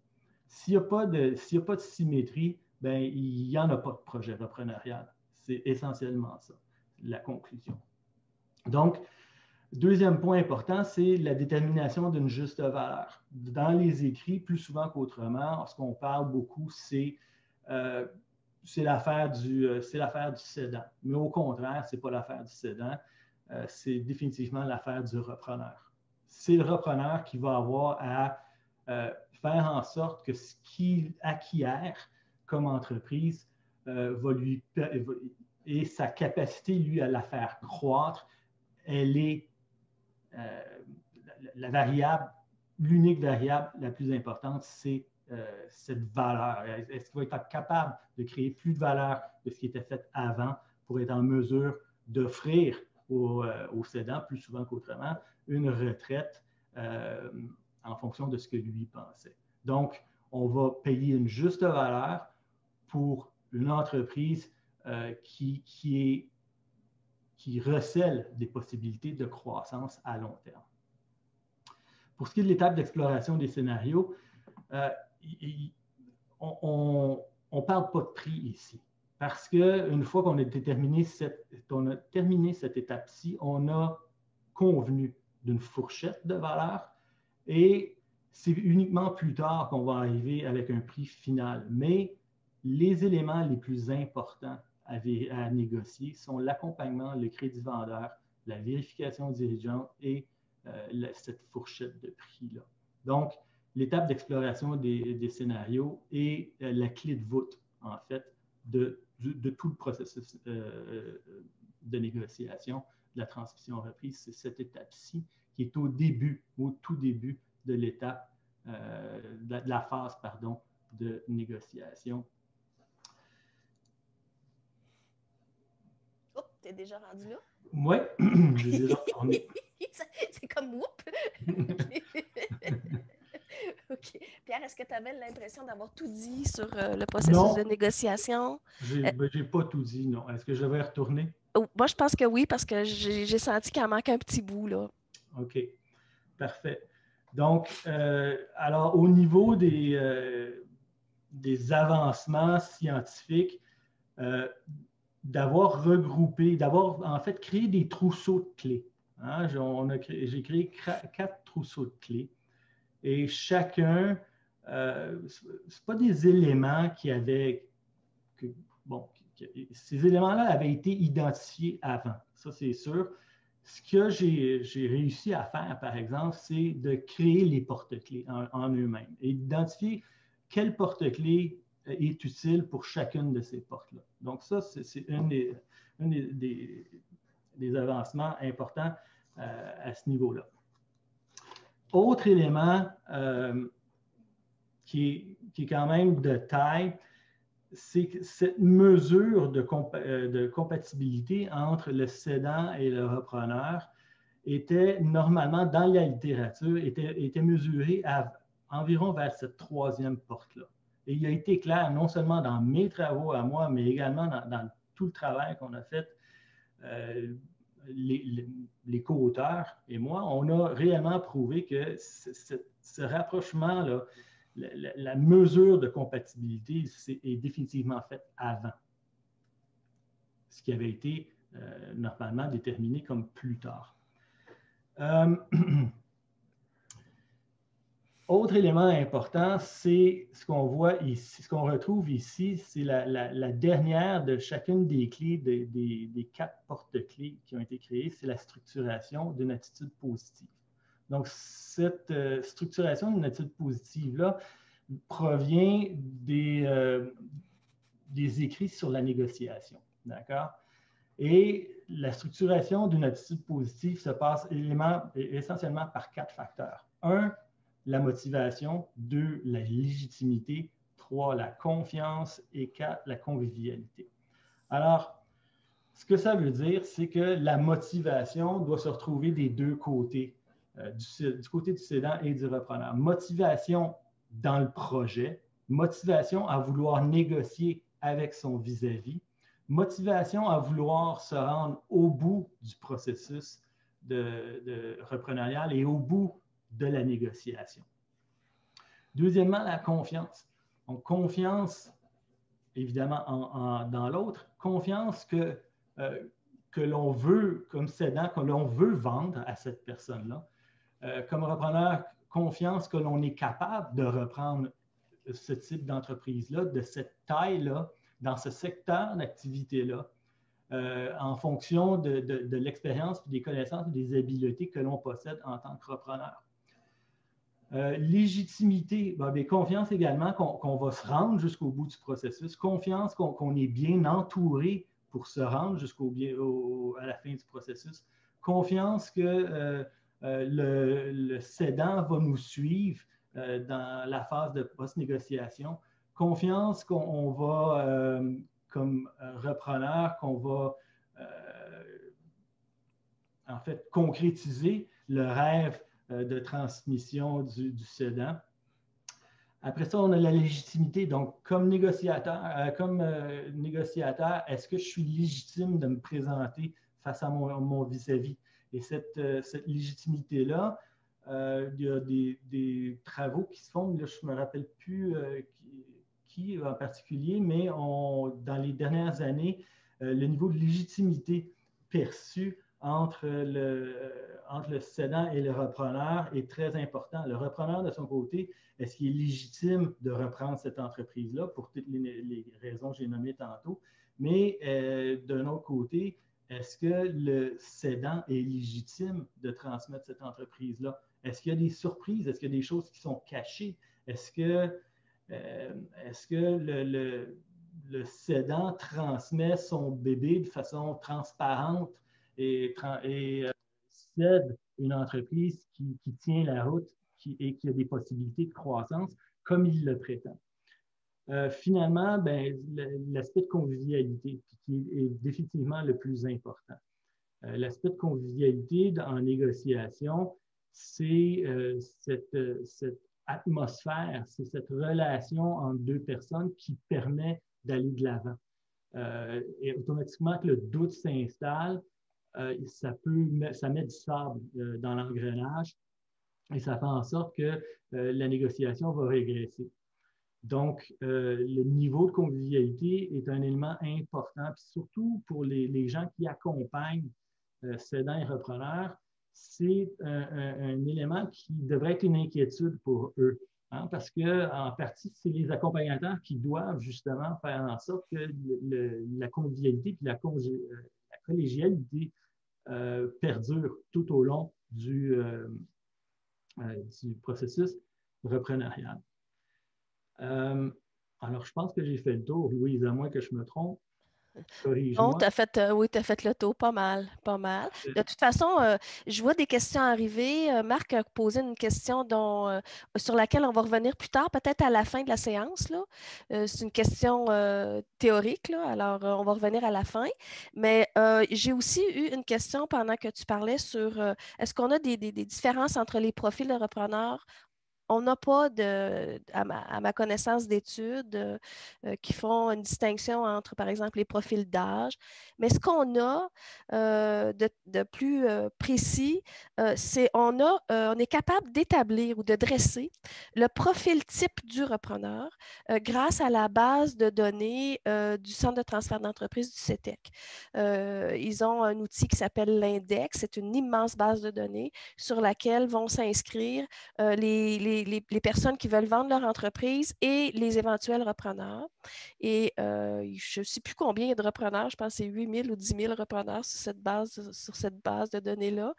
S'il n'y a pas de symétrie, ben, il n'y en a pas de projet repreneurial. C'est essentiellement ça, la conclusion. Donc, deuxième point important, c'est la détermination d'une juste valeur. Dans les écrits, plus souvent qu'autrement, ce qu'on parle beaucoup, c'est l'affaire du cédant. Mais au contraire, ce n'est pas l'affaire du cédant, c'est définitivement l'affaire du repreneur. C'est le repreneur qui va avoir à faire en sorte que ce qu'il acquiert comme entreprise et sa capacité, lui, à la faire croître, elle est l'unique variable la plus importante, c'est cette valeur. Est-ce qu'il va être capable de créer plus de valeur de ce qui était fait avant pour être en mesure d'offrir aux cédants, plus souvent qu'autrement, une retraite en fonction de ce que lui pensait. Donc, on va payer une juste valeur pour une entreprise qui recèle des possibilités de croissance à long terme. Pour ce qui est de l'étape d'exploration des scénarios, on ne parle pas de prix ici. Parce qu'une fois qu'on a terminé cette étape-ci, on a convenu d'une fourchette de valeur Et c'est uniquement plus tard qu'on va arriver avec un prix final. Mais les éléments les plus importants à négocier sont l'accompagnement, le crédit vendeur, la vérification dirigeante et cette fourchette de prix-là. Donc, l'étape d'exploration des scénarios est la clé de voûte, en fait, de tout le processus de négociation, de la transmission reprise. C'est cette étape-ci qui est au tout début de l'étape, de la phase, pardon, de négociation. Oh, t'es déjà rendu là? Oui, j'ai déjà retourné. C'est comme whoop! OK. Pierre, est-ce que tu avais l'impression d'avoir tout dit sur le processus de négociation? Je n'ai pas tout dit, non. Est-ce que je vais retourner? Moi, je pense que oui, parce que j'ai senti qu'il en manque un petit bout, là. OK. Parfait. Donc, alors, au niveau des avancements scientifiques, d'avoir regroupé, d'avoir en fait créé des trousseaux de clés. Hein? J'ai créé 4 trousseaux de clés et chacun, ce pas des éléments qui avaient, ces éléments-là avaient été identifiés avant, ça c'est sûr. Ce que j'ai réussi à faire, par exemple, c'est de créer les porte-clés en eux-mêmes et d'identifier quel porte-clés est utile pour chacune de ces portes-là. Donc ça, c'est un des avancements importants à ce niveau-là. Autre élément qui est quand même de taille, c'est que cette mesure de compatibilité entre le cédant et le repreneur était normalement, dans la littérature, était mesurée à environ vers cette 3e porte-là. Et il a été clair, non seulement dans mes travaux à moi, mais également dans tout le travail qu'on a fait, les co-auteurs et moi, on a réellement prouvé que ce rapprochement-là, la mesure de compatibilité est définitivement faite avant, ce qui avait été normalement déterminé comme plus tard. Autre élément important, c'est ce qu'on voit ici, ce qu'on retrouve ici, c'est la dernière de chacune des clés, des 4 porte-clés qui ont été créées, c'est la structuration d'une attitude positive. Donc, cette structuration d'une attitude positive-là provient des écrits sur la négociation, d'accord? Et la structuration d'une attitude positive se passe essentiellement par 4 facteurs. 1, la motivation. 2, la légitimité. 3, la confiance. Et 4, la convivialité. Alors, ce que ça veut dire, c'est que la motivation doit se retrouver des deux côtés, du côté du cédant et du repreneur. Motivation dans le projet, motivation à vouloir négocier avec son vis-à-vis, motivation à vouloir se rendre au bout du processus de reprenarial et au bout de la négociation. Deuxièmement, la confiance. Donc, confiance, évidemment, dans l'autre, confiance que l'on veut, comme cédant, que l'on veut vendre à cette personne-là. Comme repreneur, confiance que l'on est capable de reprendre ce type d'entreprise-là, de cette taille-là, dans ce secteur d'activité-là, en fonction de l'expérience, des connaissances et des habiletés que l'on possède en tant que repreneur. Légitimité, confiance également qu'on va se rendre jusqu'au bout du processus, confiance qu'on est bien entouré pour se rendre à la fin du processus, confiance que le cédant va nous suivre dans la phase de post-négociation, confiance qu'on va, comme repreneur, qu'on va en fait concrétiser le rêve de transmission du cédant. Après ça, on a la légitimité. Donc, comme négociateur, est-ce que je suis légitime de me présenter face à mon vis-à-vis? Et cette légitimité-là, il y a des travaux qui se font, là, je ne me rappelle plus qui en particulier, mais dans les dernières années, le niveau de légitimité perçu entre entre le cédant et le repreneur est très important. Le repreneur, de son côté, est-ce qu'il est légitime de reprendre cette entreprise-là pour toutes les raisons que j'ai nommées tantôt? Mais d'un autre côté, est-ce que le cédant est légitime de transmettre cette entreprise-là? Est-ce qu'il y a des surprises? Est-ce qu'il y a des choses qui sont cachées? Est-ce que le cédant transmet son bébé de façon transparente et cède une entreprise qui tient la route et qui a des possibilités de croissance comme il le prétend? Finalement, l'aspect de convivialité, qui est définitivement le plus important. L'aspect de convivialité en négociation, c'est cette atmosphère, c'est cette relation entre deux personnes qui permet d'aller de l'avant. Et automatiquement que le doute s'installe, ça met du sable dans l'engrenage et ça fait en sorte que la négociation va régresser. Donc, le niveau de convivialité est un élément important, puis surtout pour les gens qui accompagnent cédants et repreneurs, c'est un élément qui devrait être une inquiétude pour eux. Hein, parce qu'en partie, c'est les accompagnateurs qui doivent justement faire en sorte que la convivialité et la collégialité perdure tout au long du processus reprenarial. Alors, je pense que j'ai fait le tour, Louise, à moins que je me trompe. Non, tu as fait, oui, tu as fait le tour, pas mal, pas mal. De toute façon, je vois des questions arriver. Marc a posé une question sur laquelle on va revenir plus tard, peut-être à la fin de la séance, là. C'est une question théorique, là, alors on va revenir à la fin. Mais j'ai aussi eu une question pendant que tu parlais sur est-ce qu'on a des différences entre les profils de repreneurs? On n'a pas, à ma connaissance, d'études qui font une distinction entre, par exemple, les profils d'âge. Mais ce qu'on a de plus précis, c'est on est capable d'établir ou de dresser le profil type du repreneur grâce à la base de données du Centre de transfert d'entreprise du CETEC. Ils ont un outil qui s'appelle l'Index. C'est une immense base de données sur laquelle vont s'inscrire les personnes qui veulent vendre leur entreprise et les éventuels repreneurs. Et je ne sais plus combien il y a de repreneurs, je pense que c'est 8 000 ou 10 000 repreneurs sur cette base de données-là.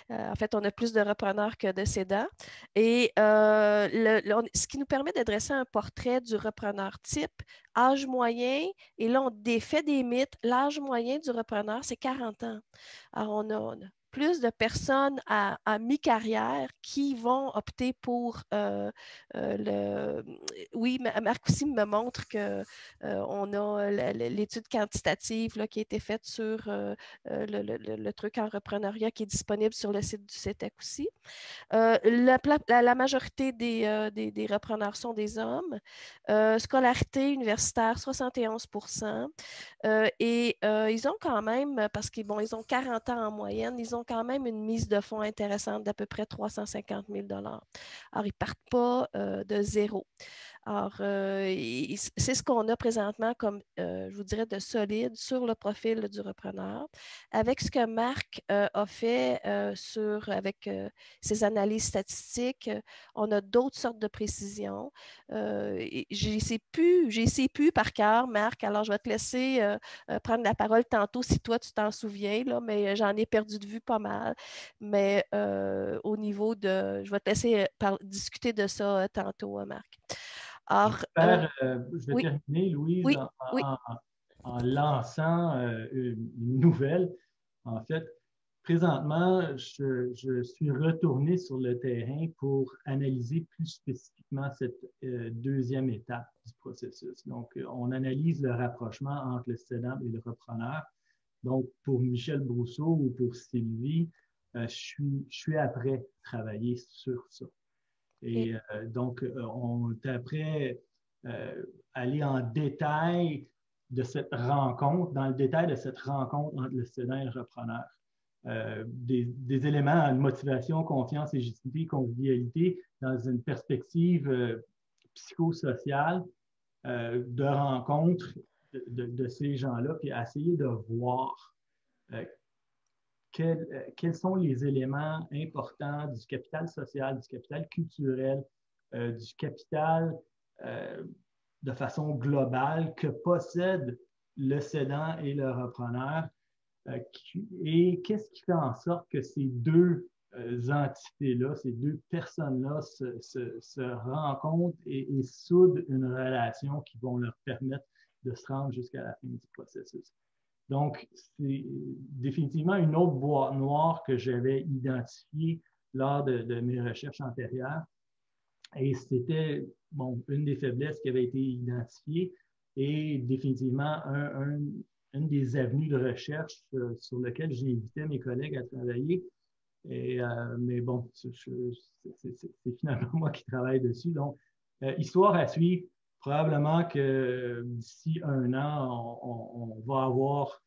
En fait, on a plus de repreneurs que de cédants. Et ce qui nous permet de dresser un portrait du repreneur type, âge moyen, et là, on défait des mythes. L'âge moyen du repreneur, c'est 40 ans. Alors, on a plus de personnes à mi-carrière qui vont opter pour Oui, Marc aussi me montre qu'on a l'étude quantitative là, qui a été faite sur le truc en repreneuriat qui est disponible sur le site du CETEC aussi. La majorité des repreneurs sont des hommes. Scolarité universitaire, 71%. Et ils ont quand même, parce qu'ils ils ont 40 ans en moyenne, ils ont quand même une mise de fonds intéressante d'à peu près 350 000 $. Alors, ils ne partent pas de zéro. Alors, c'est ce qu'on a présentement comme, je vous dirais, de solide sur le profil du repreneur. Avec ce que Marc a fait avec ses analyses statistiques, on a d'autres sortes de précisions. J'ai essayé plus par cœur, Marc, alors je vais te laisser prendre la parole tantôt si toi tu t'en souviens, là, mais j'en ai perdu de vue pas mal. Mais au niveau de... Je vais te laisser discuter de ça tantôt, Marc. Alors, je vais terminer, Louise, oui, en lançant une nouvelle. En fait, présentement, je suis retourné sur le terrain pour analyser plus spécifiquement cette deuxième étape du processus. Donc, on analyse le rapprochement entre le cédant et le repreneur. Donc, pour Michel Brousseau ou pour Sylvie, je suis après travailler sur ça. Et donc, on est après aller en détail de cette rencontre, dans le détail de cette rencontre entre le cédant et le repreneur. Des éléments de motivation, confiance, légitimité, convivialité dans une perspective psychosociale de rencontre de ces gens-là, puis essayer de voir quels sont les éléments importants du capital social, du capital culturel, du capital de façon globale que possèdent le cédant et le repreneur, et qu'est-ce qui fait en sorte que ces deux entités-là, ces deux personnes-là se rencontrent et soudent une relation qui vont leur permettre de se rendre jusqu'à la fin du processus. Donc, c'est définitivement une autre boîte noire que j'avais identifiée lors de mes recherches antérieures. Et c'était une des faiblesses qui avait été identifiée et définitivement une des avenues de recherche sur lesquelles j'ai invité mes collègues à travailler. Mais bon, c'est finalement moi qui travaille dessus. Donc, histoire à suivre. Probablement que d'ici 1 an, on va avoir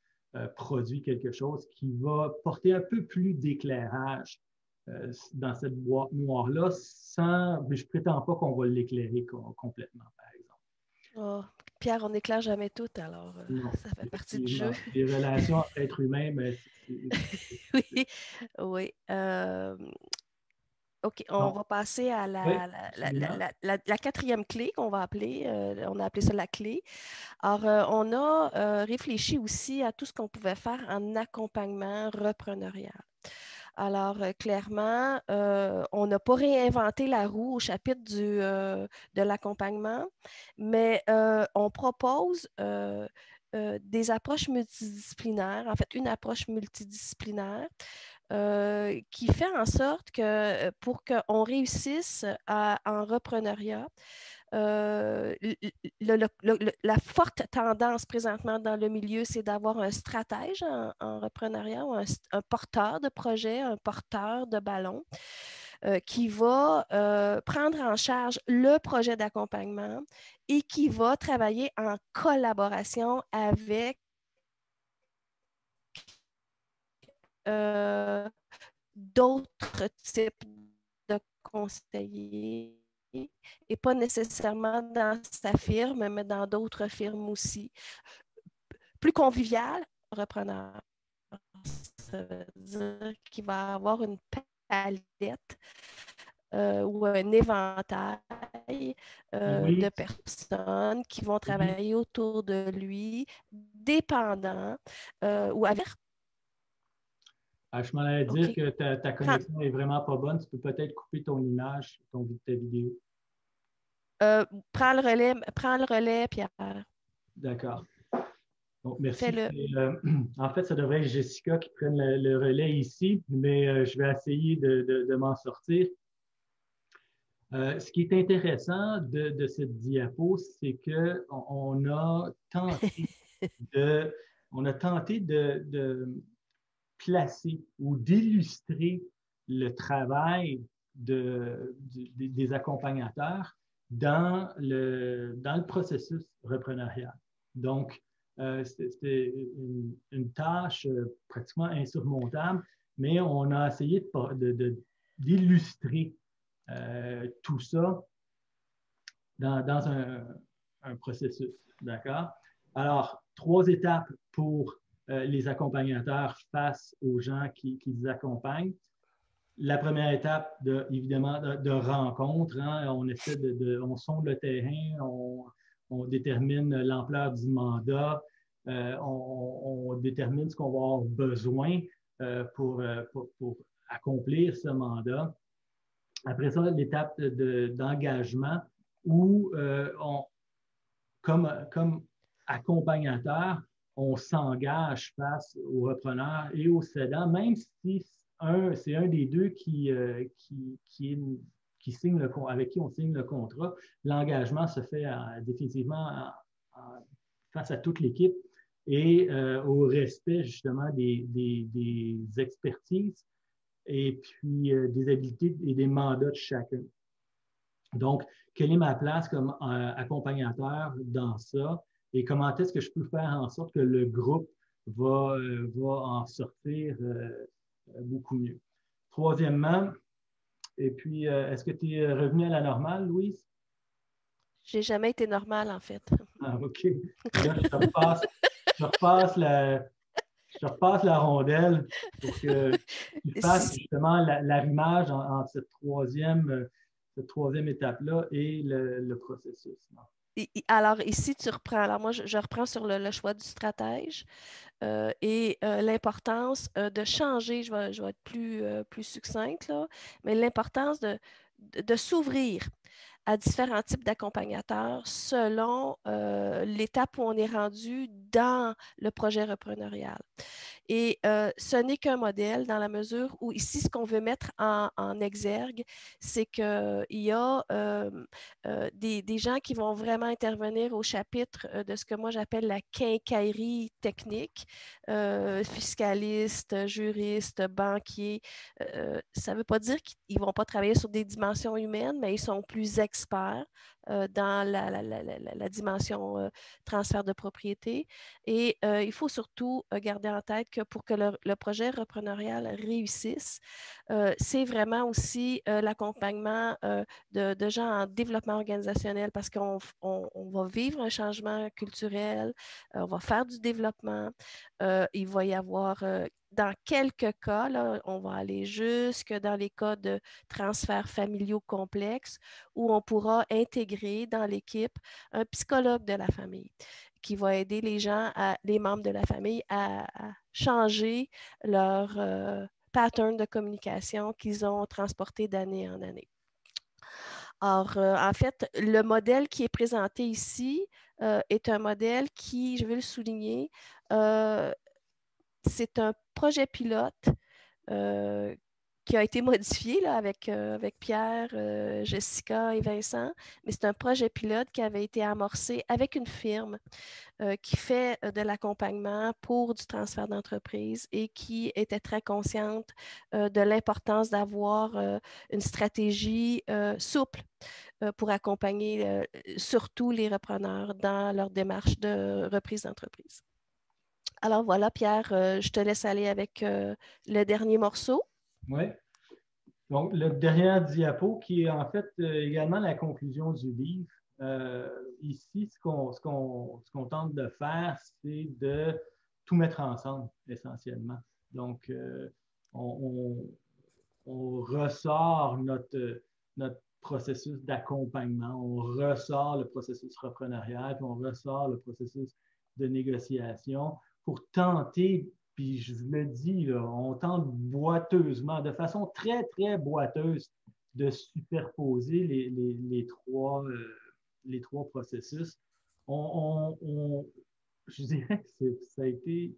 produit quelque chose qui va porter un peu plus d'éclairage dans cette boîte noire-là, mais je ne prétends pas qu'on va l'éclairer complètement, par exemple. Oh, Pierre, on n'éclaire jamais tout, alors ça fait partie du jeu. Les relations entre êtres humains, mais oui, oui. OK, on va passer à la quatrième clé qu'on va appeler, on a appelé ça la clé. Alors, on a réfléchi aussi à tout ce qu'on pouvait faire en accompagnement repreneurial. Alors, clairement, on n'a pas réinventé la roue au chapitre de l'accompagnement, mais on propose des approches multidisciplinaires, en fait, une approche multidisciplinaire qui fait en sorte que pour qu'on réussisse en repreneuriat, la forte tendance présentement dans le milieu, c'est d'avoir un stratège en repreneuriat ou un porteur de projet, un porteur de ballon qui va prendre en charge le projet d'accompagnement et qui va travailler en collaboration avec d'autres types de conseillers et pas nécessairement dans sa firme, mais dans d'autres firmes aussi. Plus convivial, repreneur. Ça veut dire qu'il va avoir une palette ou un éventail de personnes qui vont travailler autour de lui, dépendant ou avec. Je m'en allais dire que ta connexion n'est vraiment pas bonne. Tu peux peut-être couper ton image, ta vidéo. Prends le relais, Pierre. D'accord. Donc, merci. En fait, ça devrait être Jessica qui prenne le relais ici, mais je vais essayer de m'en sortir. Ce qui est intéressant de cette diapo, c'est qu'on a tenté de placer ou d'illustrer le travail des accompagnateurs dans le processus repreneurial. Donc, c'était une tâche pratiquement insurmontable, mais on a essayé d'illustrer tout ça dans un processus. D'accord? Alors, 3 étapes pour les accompagnateurs face aux gens qui les accompagnent. La première étape, évidemment, de rencontre. Hein, on essaie on sonde le terrain, on détermine l'ampleur du mandat, on détermine ce qu'on va avoir besoin pour accomplir ce mandat. Après ça, l'étape d'engagement où, comme accompagnateur, on s'engage face aux repreneurs et aux cédants, même si c'est un des deux avec qui on signe le contrat, l'engagement se fait définitivement face à toute l'équipe et au respect justement des expertises et puis des habiletés et des mandats de chacun. Donc, quelle est ma place comme accompagnateur dans ça et comment est-ce que je peux faire en sorte que le groupe va en sortir beaucoup mieux. Troisièmement, et puis, est-ce que tu es revenu à la normale, Louise? J'ai jamais été normale, en fait. Ah, OK. Là, je repasse je repasse la rondelle pour que tu fasses justement l'arrimage entre cette troisième étape-là et le processus. Alors, ici, tu reprends. Alors, moi, je reprends sur le choix du stratège et l'importance de changer. Je vais être plus succincte, là, mais l'importance de s'ouvrir à différents types d'accompagnateurs selon l'étape où on est rendu dans le projet repreneurial. Et ce n'est qu'un modèle dans la mesure où ici, ce qu'on veut mettre en exergue, c'est qu'il y a des gens qui vont vraiment intervenir au chapitre de ce que moi j'appelle la quincaillerie technique, fiscalistes, juristes, banquiers. Ça ne veut pas dire qu'ils ne vont pas travailler sur des dimensions humaines, mais ils sont plus experts dans la dimension transfert de propriété. Et il faut surtout garder en tête que pour que le projet repreneurial réussisse, c'est vraiment aussi l'accompagnement de gens en développement organisationnel parce qu'on va vivre un changement culturel, on va faire du développement, il va y avoir dans quelques cas, là, on va aller jusque dans les cas de transferts familiaux complexes où on pourra intégrer dans l'équipe un psychologue de la famille qui va aider les membres de la famille à changer leur pattern de communication qu'ils ont transporté d'année en année. Or, en fait, le modèle qui est présenté ici est un modèle qui, je vais le souligner, c'est un projet pilote qui a été modifié là, avec Pierre, Jessica et Vincent, mais c'est un projet pilote qui avait été amorcé avec une firme qui fait de l'accompagnement pour du transfert d'entreprise et qui était très consciente de l'importance d'avoir une stratégie souple pour accompagner surtout les repreneurs dans leur démarche de reprise d'entreprise. Alors voilà, Pierre, je te laisse aller avec le dernier morceau. Oui. Donc, le dernier diapo qui est en fait également la conclusion du livre. Ici, ce qu'on tente de faire, c'est de tout mettre ensemble, essentiellement. Donc, on ressort notre processus d'accompagnement, on ressort le processus repreneurial, puis on ressort le processus de négociation pour tenter, puis je le dis, là, on tente boiteusement, de façon très, très boiteuse, de superposer les trois processus. Je dirais que ça a été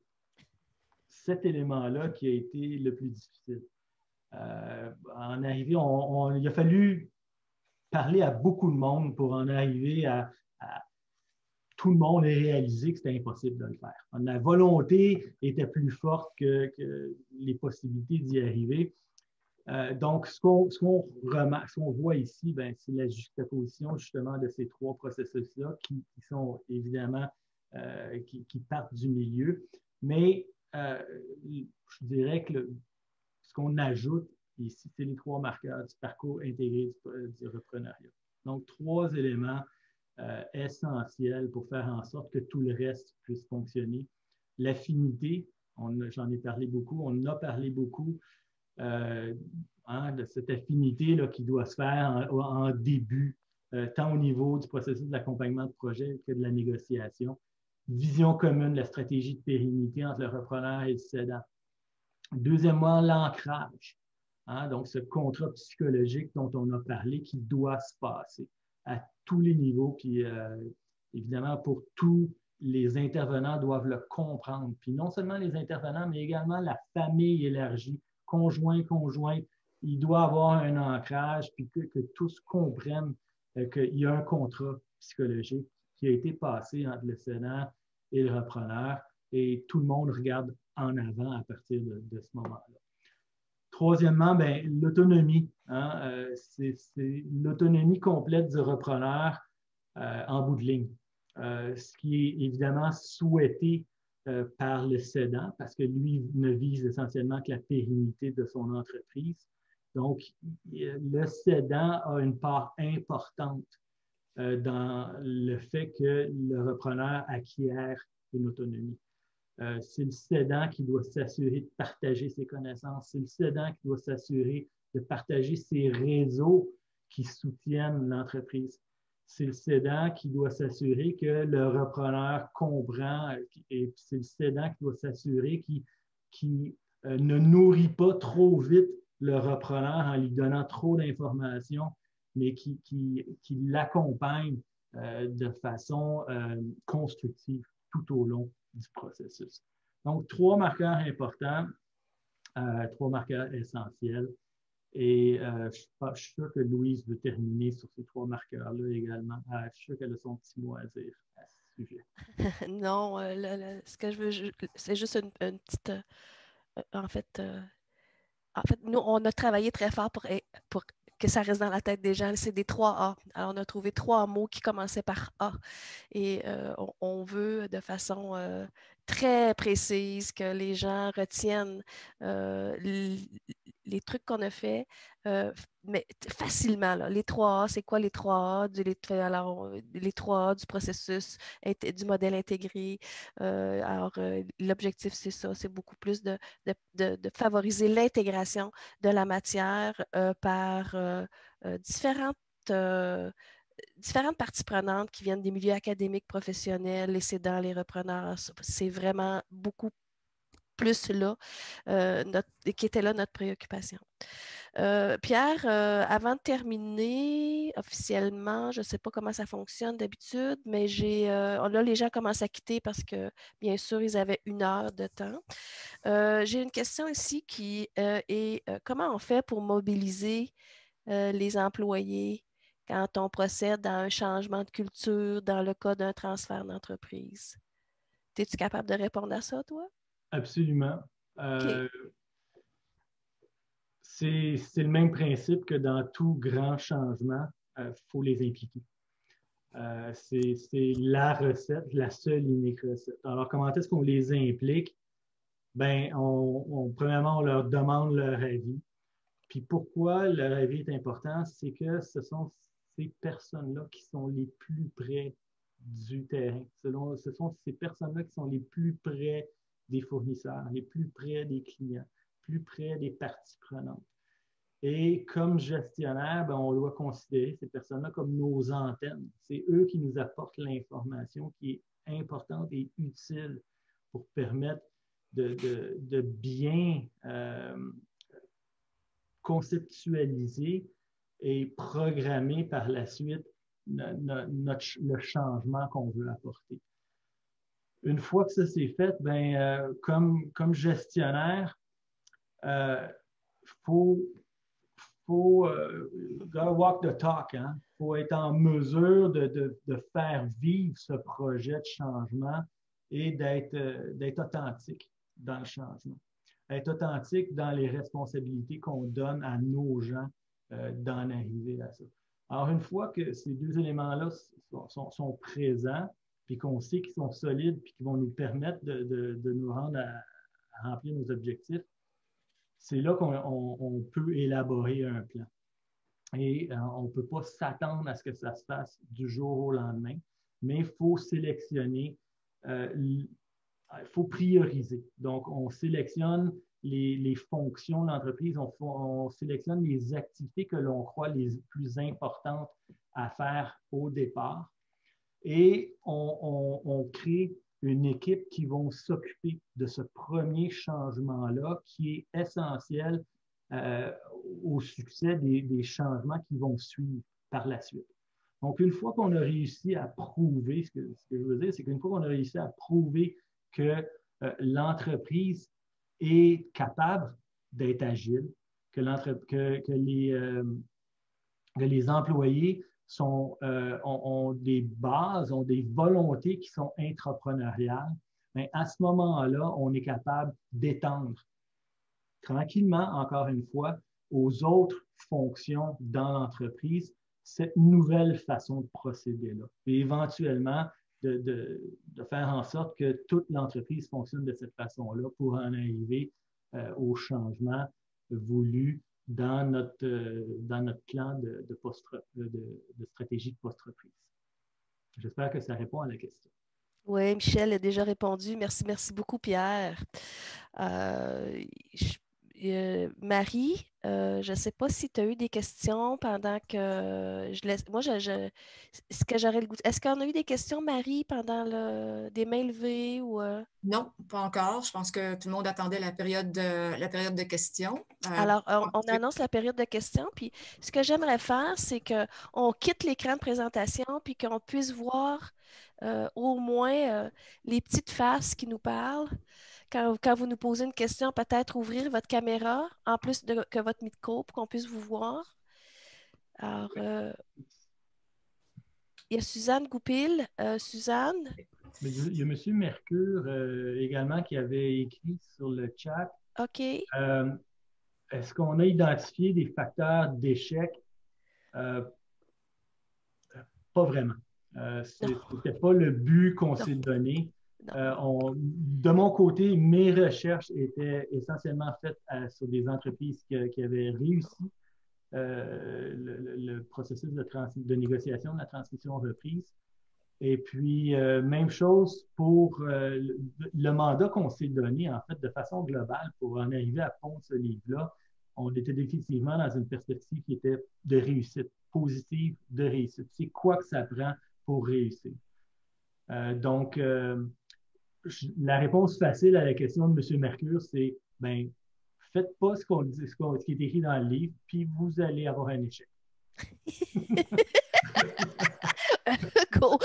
cet élément-là qui a été le plus difficile. En arriver, il a fallu parler à beaucoup de monde pour en arriver à tout le monde ait réalisé que c'était impossible de le faire. La volonté était plus forte que les possibilités d'y arriver. Donc, ce qu'on voit ici, c'est la juxtaposition justement de ces trois processus-là qui sont évidemment qui partent du milieu. Mais je dirais que ce qu'on ajoute ici, c'est les trois marqueurs du parcours intégré du repreneuriat. Donc, trois éléments essentiels pour faire en sorte que tout le reste puisse fonctionner. L'affinité, j'en ai parlé beaucoup, on en a parlé beaucoup de cette affinité là, qui doit se faire en début, tant au niveau du processus d'accompagnement de projet que de la négociation. Vision commune, la stratégie de pérennité entre le repreneur et le cédant. Deuxièmement, l'ancrage. Donc, ce contrat psychologique dont on a parlé qui doit se passer à tous les niveaux. Puis, évidemment, pour tous les intervenants doivent le comprendre. Puis, non seulement les intervenants, mais également la famille élargie, conjoint, il doit avoir un ancrage, puis que tous comprennent qu'il y a un contrat psychologique qui a été passé entre le cédant et le repreneur, et tout le monde regarde en avant à partir de ce moment-là. Troisièmement, l'autonomie. C'est l'autonomie complète du repreneur en bout de ligne. Ce qui est évidemment souhaité par le cédant, parce que lui ne vise essentiellement que la pérennité de son entreprise. Donc, le cédant a une part importante dans le fait que le repreneur acquiert une autonomie. C'est le cédant qui doit s'assurer de partager ses connaissances. C'est le cédant qui doit s'assurer de partager ses réseaux qui soutiennent l'entreprise. C'est le cédant qui doit s'assurer que le repreneur comprend et c'est le cédant qui doit s'assurer qu'il ne nourrit pas trop vite le repreneur en lui donnant trop d'informations, mais qui l'accompagne de façon constructive tout au long du processus. Donc, 3 marqueurs importants, 3 marqueurs essentiels. Et je suis sûr que Louise veut terminer sur ces 3 marqueurs-là également. Je suis sûr qu'elle a son petit mot à dire à ce sujet. Non, ce que je veux, c'est juste une petite... en fait, nous, on a travaillé très fort pour que ça reste dans la tête des gens. C'est des 3A. Alors, on a trouvé 3 mots qui commençaient par A. Et on veut de façon très précise que les gens retiennent les trucs qu'on a fait, mais facilement. Là. Les 3A, c'est quoi les 3A? Les 3A du processus, du modèle intégré. L'objectif, c'est ça, c'est beaucoup plus de favoriser l'intégration de la matière par différentes parties prenantes qui viennent des milieux académiques, professionnels, les cédants, les repreneurs. C'est vraiment beaucoup plus là, qui était là notre préoccupation. Pierre, avant de terminer officiellement, je ne sais pas comment ça fonctionne d'habitude, mais là, les gens commencent à quitter parce que, bien sûr, ils avaient 1 heure de temps. J'ai une question ici qui est comment on fait pour mobiliser les employés quand on procède à un changement de culture dans le cas d'un transfert d'entreprise? Es-tu capable de répondre à ça, toi? Absolument. OK. C'est le même principe que dans tout grand changement, faut les impliquer. C'est la recette, la seule unique recette. Alors, comment est-ce qu'on les implique? Ben, premièrement, on leur demande leur avis. Puis pourquoi leur avis est important? C'est que ce sont ces personnes-là qui sont les plus près du terrain. Ce sont ces personnes-là qui sont les plus près des fournisseurs, les plus près des clients, plus près des parties prenantes. Et comme gestionnaire, ben, on doit considérer ces personnes-là comme nos antennes. C'est eux qui nous apportent l'information qui est importante et utile pour permettre de bien conceptualiser et programmer par la suite le changement qu'on veut apporter. Une fois que ça c'est fait, ben, comme gestionnaire, faut gotta walk the talk. Hein? Faut être en mesure de faire vivre ce projet de changement et d'être authentique dans le changement. Être authentique dans les responsabilités qu'on donne à nos gens d'en arriver à ça. Alors, une fois que ces 2 éléments-là sont présents, puis qu'on sait qu'ils sont solides, puis qu'ils vont nous permettre de nous rendre à remplir nos objectifs, c'est là qu'on peut élaborer un plan. Et on ne peut pas s'attendre à ce que ça se fasse du jour au lendemain, mais il faut sélectionner, il faut prioriser. Donc, on sélectionne les fonctions de l'entreprise, on sélectionne les activités que l'on croit les plus importantes à faire au départ et on crée une équipe qui va s'occuper de ce premier changement-là qui est essentiel au succès des changements qui vont suivre par la suite. Donc, une fois qu'on a réussi à prouver, ce que je veux dire, c'est qu'une fois qu'on a réussi à prouver que l'entreprise est capable d'être agile, que les employés ont des bases, ont des volontés qui sont intrapreneuriales, bien, à ce moment-là, on est capable d'étendre tranquillement, encore une fois, aux autres fonctions dans l'entreprise, cette nouvelle façon de procéder-là. Et éventuellement, de faire en sorte que toute l'entreprise fonctionne de cette façon-là pour en arriver au changement voulu dans notre plan de stratégie de post-reprise. J'espère que ça répond à la question. Oui, Michel a déjà répondu. Merci, merci beaucoup, Pierre. Euh, je- Marie, je ne sais pas si tu as eu des questions pendant que je laisse. Moi, ce que j'aurais le goût. Est-ce qu'on a eu des questions, Marie, pendant des mains levées ou Non, pas encore. Je pense que tout le monde attendait la période de questions. Alors, on annonce la période de questions, puis ce que j'aimerais faire, c'est qu'on quitte l'écran de présentation, puis qu'on puisse voir au moins les petites faces qui nous parlent. Quand vous nous posez une question, peut-être ouvrir votre caméra en plus que votre micro pour qu'on puisse vous voir. Alors, il y a Suzanne Goupil. Suzanne, Mais il y a M. Mercure également qui avait écrit sur le chat. OK. Est-ce qu'on a identifié des facteurs d'échec? Euh, Pas vraiment. Ce Non, n'était pas le but qu'on non, s'est donné. non. De mon côté, mes recherches étaient essentiellement faites sur des entreprises qui avaient réussi le processus de négociation de la transmission reprise. Et puis, même chose pour le mandat qu'on s'est donné, en fait, de façon globale, pour en arriver à pondre ce livre-là. On était définitivement dans une perspective qui était de réussite, positive de réussite. C'est quoi que ça prend pour réussir? Donc, la réponse facile à la question de M. Mercure, c'est, ben, faites pas ce qui est écrit dans le livre, puis vous allez avoir un échec. Go.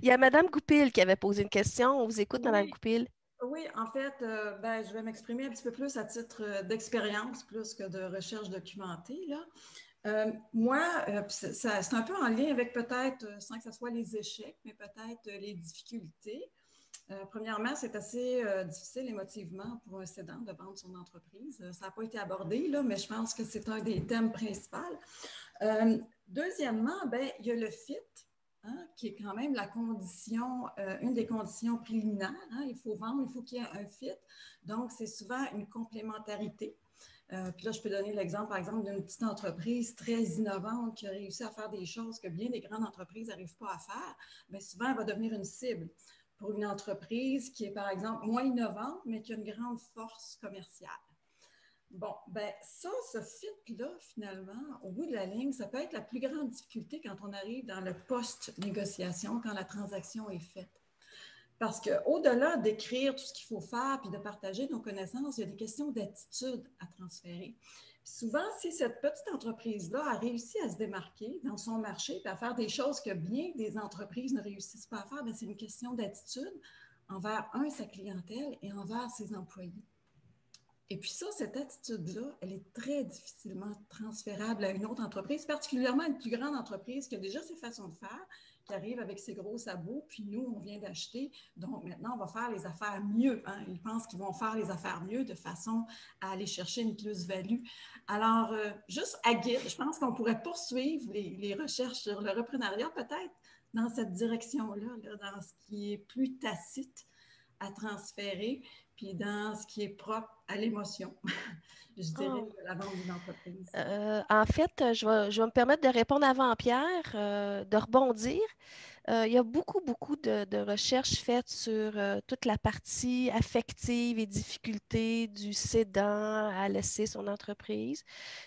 Il y a Mme Goupil qui avait posé une question. On vous écoute, Mme Oui, Goupil. oui, en fait, je vais m'exprimer un petit peu plus à titre d'expérience plus que de recherche documentée, là. Moi, c'est un peu en lien avec peut-être, sans que ce soit les échecs, mais peut-être les difficultés. Premièrement, c'est assez difficile émotivement pour un cédant de vendre son entreprise. Ça n'a pas été abordé, là, mais je pense que c'est un des thèmes principaux. Deuxièmement, il y a le fit, hein, qui est quand même la condition, une des conditions préliminaires. Hein. Il faut vendre, il faut qu'il y ait un fit. Donc, c'est souvent une complémentarité. Puis là, je peux donner l'exemple, par exemple, d'une petite entreprise très innovante qui a réussi à faire des choses que bien des grandes entreprises n'arrivent pas à faire. Bien, souvent, elle va devenir une cible pour une entreprise qui est, par exemple, moins innovante, mais qui a une grande force commerciale. Bon, ça, ce fit-là, finalement, au bout de la ligne, ça peut être la plus grande difficulté quand on arrive dans le post-négociation, quand la transaction est faite. Parce qu'au-delà d'écrire tout ce qu'il faut faire puis de partager nos connaissances, il y a des questions d'attitude à transférer. Puis souvent, si cette petite entreprise-là a réussi à se démarquer dans son marché et à faire des choses que bien des entreprises ne réussissent pas à faire, c'est une question d'attitude envers, sa clientèle et envers ses employés. Et puis ça, cette attitude-là, elle est très difficilement transférable à une autre entreprise, particulièrement une plus grande entreprise qui a déjà ses façons de faire, qui arrive avec ses gros sabots, puis nous, on vient d'acheter, donc maintenant, on va faire les affaires mieux. Hein? Ils pensent qu'ils vont faire les affaires mieux de façon à aller chercher une plus-value. Alors, juste à guide, je pense qu'on pourrait poursuivre les recherches sur le reprenariat, peut-être dans cette direction-là, là, dans ce qui est plus tacite à transférer, puis dans ce qui est propre à l'émotion, je dirais, de la vente d'une entreprise. En fait, je vais me permettre de répondre avant Pierre, de rebondir. Il y a beaucoup, beaucoup de recherches faites sur toute la partie affective et difficultés du cédant à laisser son entreprise.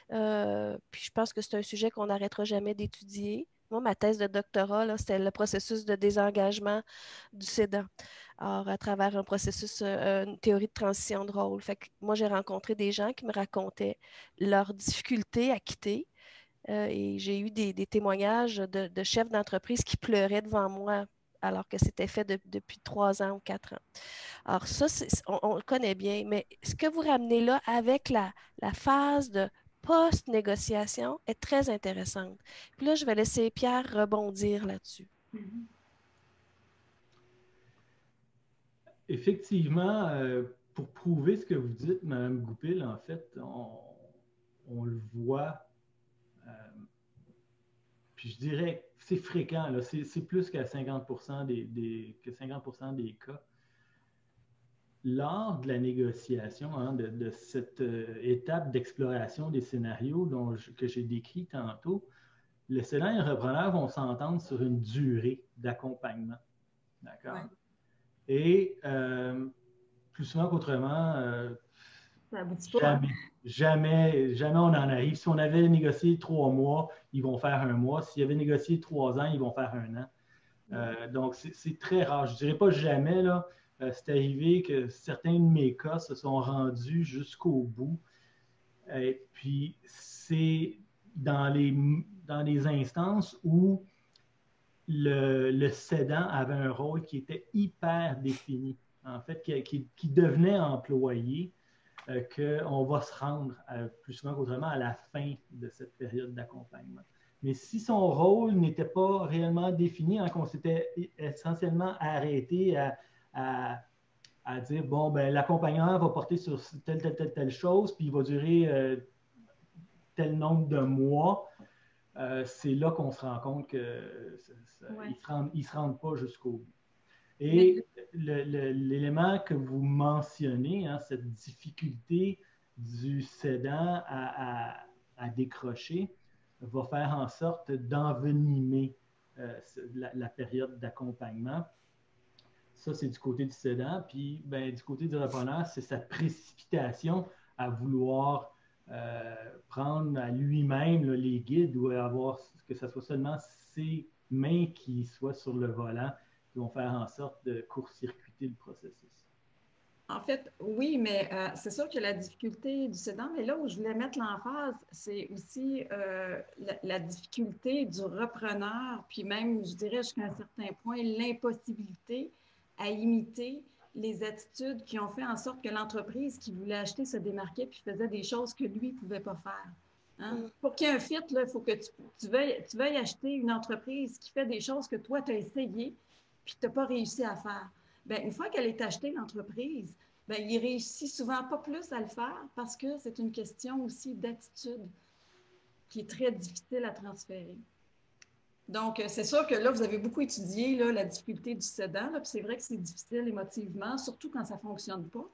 Puis je pense que c'est un sujet qu'on n'arrêtera jamais d'étudier. Moi, ma thèse de doctorat, là, c'était le processus de désengagement du cédant. Alors, à travers un processus, une théorie de transition de rôle. Fait que moi, j'ai rencontré des gens qui me racontaient leurs difficultés à quitter. Et j'ai eu des témoignages de chefs d'entreprise qui pleuraient devant moi alors que c'était fait depuis 3 ans ou 4 ans. Alors ça, on le connaît bien, mais ce que vous ramenez là avec la phase de post-négociation est très intéressante. Puis là, je vais laisser Pierre rebondir là-dessus. Effectivement, pour prouver ce que vous dites, Mme Goupil, en fait, on le voit, puis je dirais que c'est fréquent, c'est plus qu'à 50% que 50% des cas. Lors de la négociation, hein, de cette étape d'exploration des scénarios que j'ai décrit tantôt, le cédant et le repreneur vont s'entendre sur une durée d'accompagnement. D'accord? Ouais. Et plus souvent qu'autrement, ça aboutit pas. jamais on en arrive. Si on avait négocié 3 mois, ils vont faire 1 mois. S'ils avaient négocié 3 ans, ils vont faire 1 an. Donc, c'est très rare. Je ne dirais pas jamais, là. C'est arrivé que certains de mes cas se sont rendus jusqu'au bout. Et puis, c'est dans les instances où le cédant avait un rôle qui était hyper défini, en fait, qui devenait employé, qu'on va se rendre plus souvent qu'autrement à la fin de cette période d'accompagnement. Mais si son rôle n'était pas réellement défini, hein, qu'on s'était essentiellement arrêté à dire, bon, ben, l'accompagnement va porter sur telle chose, puis il va durer tel nombre de mois, c'est là qu'on se rend compte qu'ils ne se rendent pas jusqu'au bout. Et l'élément que vous mentionnez, hein, cette difficulté du cédant à décrocher, va faire en sorte d'envenimer la période d'accompagnement. Ça, c'est du côté du cédant. Puis, ben, du côté du repreneur, c'est sa précipitation à vouloir prendre à lui-même là, les guides ou avoir que ce soit seulement ses mains qui soient sur le volant qui vont faire en sorte de court-circuiter le processus. En fait, oui, mais c'est sûr que la difficulté du cédant, mais là où je voulais mettre l'emphase, c'est aussi la difficulté du repreneur, puis même, je dirais jusqu'à un certain point, l'impossibilité à imiter les attitudes qui ont fait en sorte que l'entreprise qui voulait acheter se démarquait puis faisait des choses que lui ne pouvait pas faire. Hein? Pour qu'il y ait un fit, il faut que tu veuilles acheter une entreprise qui fait des choses que toi, tu as essayé puis tu n'as pas réussi à faire. Bien, une fois qu'elle est achetée, l'entreprise, bien, il réussit souvent pas plus à le faire parce que c'est une question aussi d'attitude qui est très difficile à transférer. Donc, c'est sûr que là, vous avez beaucoup étudié là, la difficulté du cédant, puis c'est vrai que c'est difficile émotivement, surtout quand ça ne fonctionne pas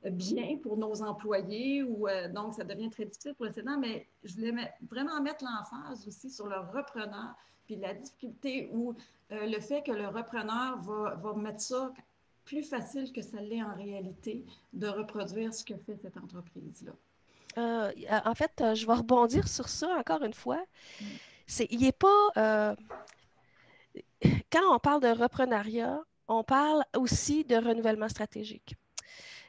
bien pour nos employés, donc ça devient très difficile pour le cédant, mais je voulais vraiment mettre l'emphase aussi sur le repreneur, puis la difficulté ou le fait que le repreneur va mettre ça plus facile que ça l'est en réalité de reproduire ce que fait cette entreprise-là. En fait, je vais rebondir sur ça encore une fois. Il n'est pas... quand on parle de reprenariat, on parle aussi de renouvellement stratégique.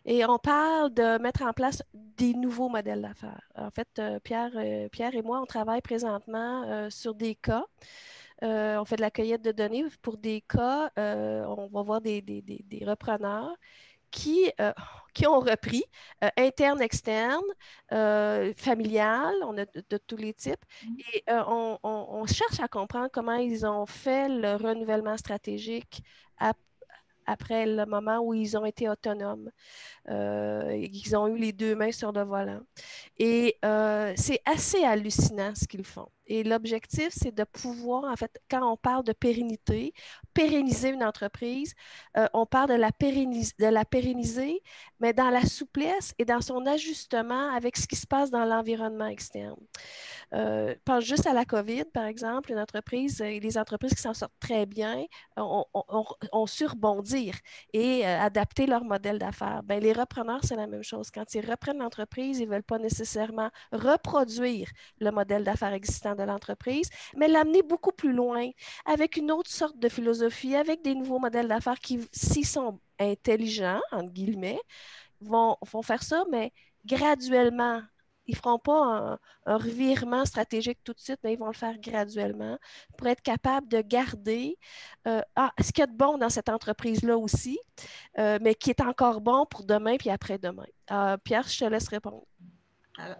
Et on parle de mettre en place des nouveaux modèles d'affaires. En fait, Pierre et moi, on travaille présentement sur des cas. On fait de la cueillette de données pour des cas. On va voir des repreneurs qui ont repris, interne, externe, familial, on a de tous les types. Et on cherche à comprendre comment ils ont fait le renouvellement stratégique après le moment où ils ont été autonomes. Ils ont eu les 2 mains sur le volant. Et c'est assez hallucinant ce qu'ils font. Et l'objectif, c'est de pouvoir, en fait, quand on parle de pérennité, pérenniser une entreprise, on parle de la pérenniser, mais dans la souplesse et dans son ajustement avec ce qui se passe dans l'environnement externe. Pense juste à la COVID, par exemple, une entreprise, les entreprises qui s'en sortent très bien ont su rebondir et adapter leur modèle d'affaires. Bien, les repreneurs, c'est la même chose. Quand ils reprennent l'entreprise, ils ne veulent pas nécessairement reproduire le modèle d'affaires existant de l'entreprise, mais l'amener beaucoup plus loin avec une autre sorte de philosophie, avec des nouveaux modèles d'affaires qui, s'ils sont intelligents, entre guillemets, vont faire ça, mais graduellement. Ils ne feront pas un revirement stratégique tout de suite, mais ils vont le faire graduellement pour être capable de garder ce qu'il y a de bon dans cette entreprise-là aussi, mais qui est encore bon pour demain puis après-demain. Pierre, je te laisse répondre.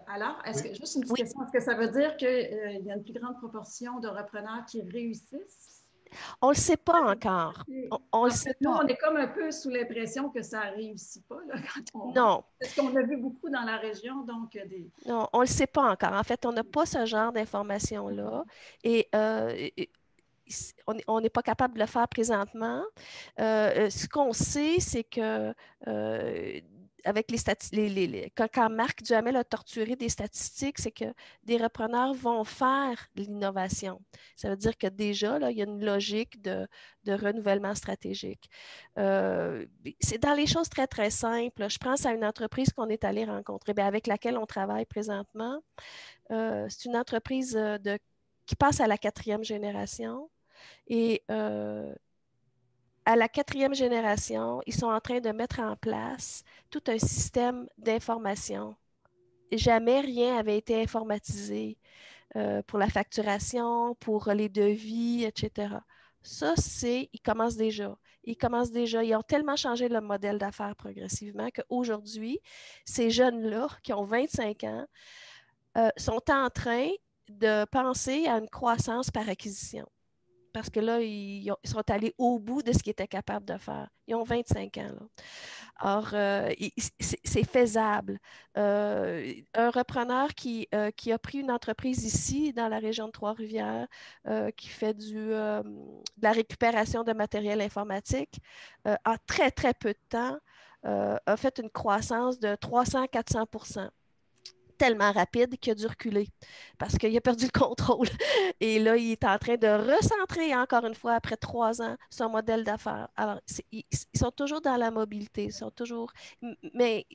Alors, juste une petite question, est-ce que ça veut dire qu'il y a une plus grande proportion de repreneurs qui réussissent? On ne le sait pas encore. On le sait nous, pas. on est comme un peu sous l'impression que ça ne réussit pas là, quand on... Non. Parce qu'on a vu beaucoup dans la région, donc Non, on ne le sait pas encore. En fait, on n'a pas ce genre d'informations-là. Et on n'est pas capable de le faire présentement. Ce qu'on sait, c'est que avec quand Marc Duhamel a torturé des statistiques, c'est que des repreneurs vont faire l'innovation. Ça veut dire que déjà, là, il y a une logique de renouvellement stratégique. C'est dans les choses très, très simples. Je pense à une entreprise qu'on est allé rencontrer, avec laquelle on travaille présentement. C'est une entreprise qui passe à la 4e génération. Et à la 4e génération, ils sont en train de mettre en place tout un système d'information. Jamais rien avait été informatisé pour la facturation, pour les devis, etc. Ça, ils commencent déjà. Ils ont tellement changé le modèle d'affaires progressivement qu'aujourd'hui, ces jeunes-là, qui ont 25 ans, sont en train de penser à une croissance par acquisition. Parce que là, ils sont allés au bout de ce qu'ils étaient capables de faire. Ils ont 25 ans. Là. Or, c'est faisable. Un repreneur qui a pris une entreprise ici, dans la région de Trois-Rivières, qui fait de la récupération de matériel informatique, en très, très peu de temps, a fait une croissance de 300-400%. Tellement rapide qu'il a dû reculer parce qu'il a perdu le contrôle. Et là, il est en train de recentrer encore une fois, après 3 ans, son modèle d'affaires. Alors, ils sont toujours dans la mobilité, ils sont toujours... Mais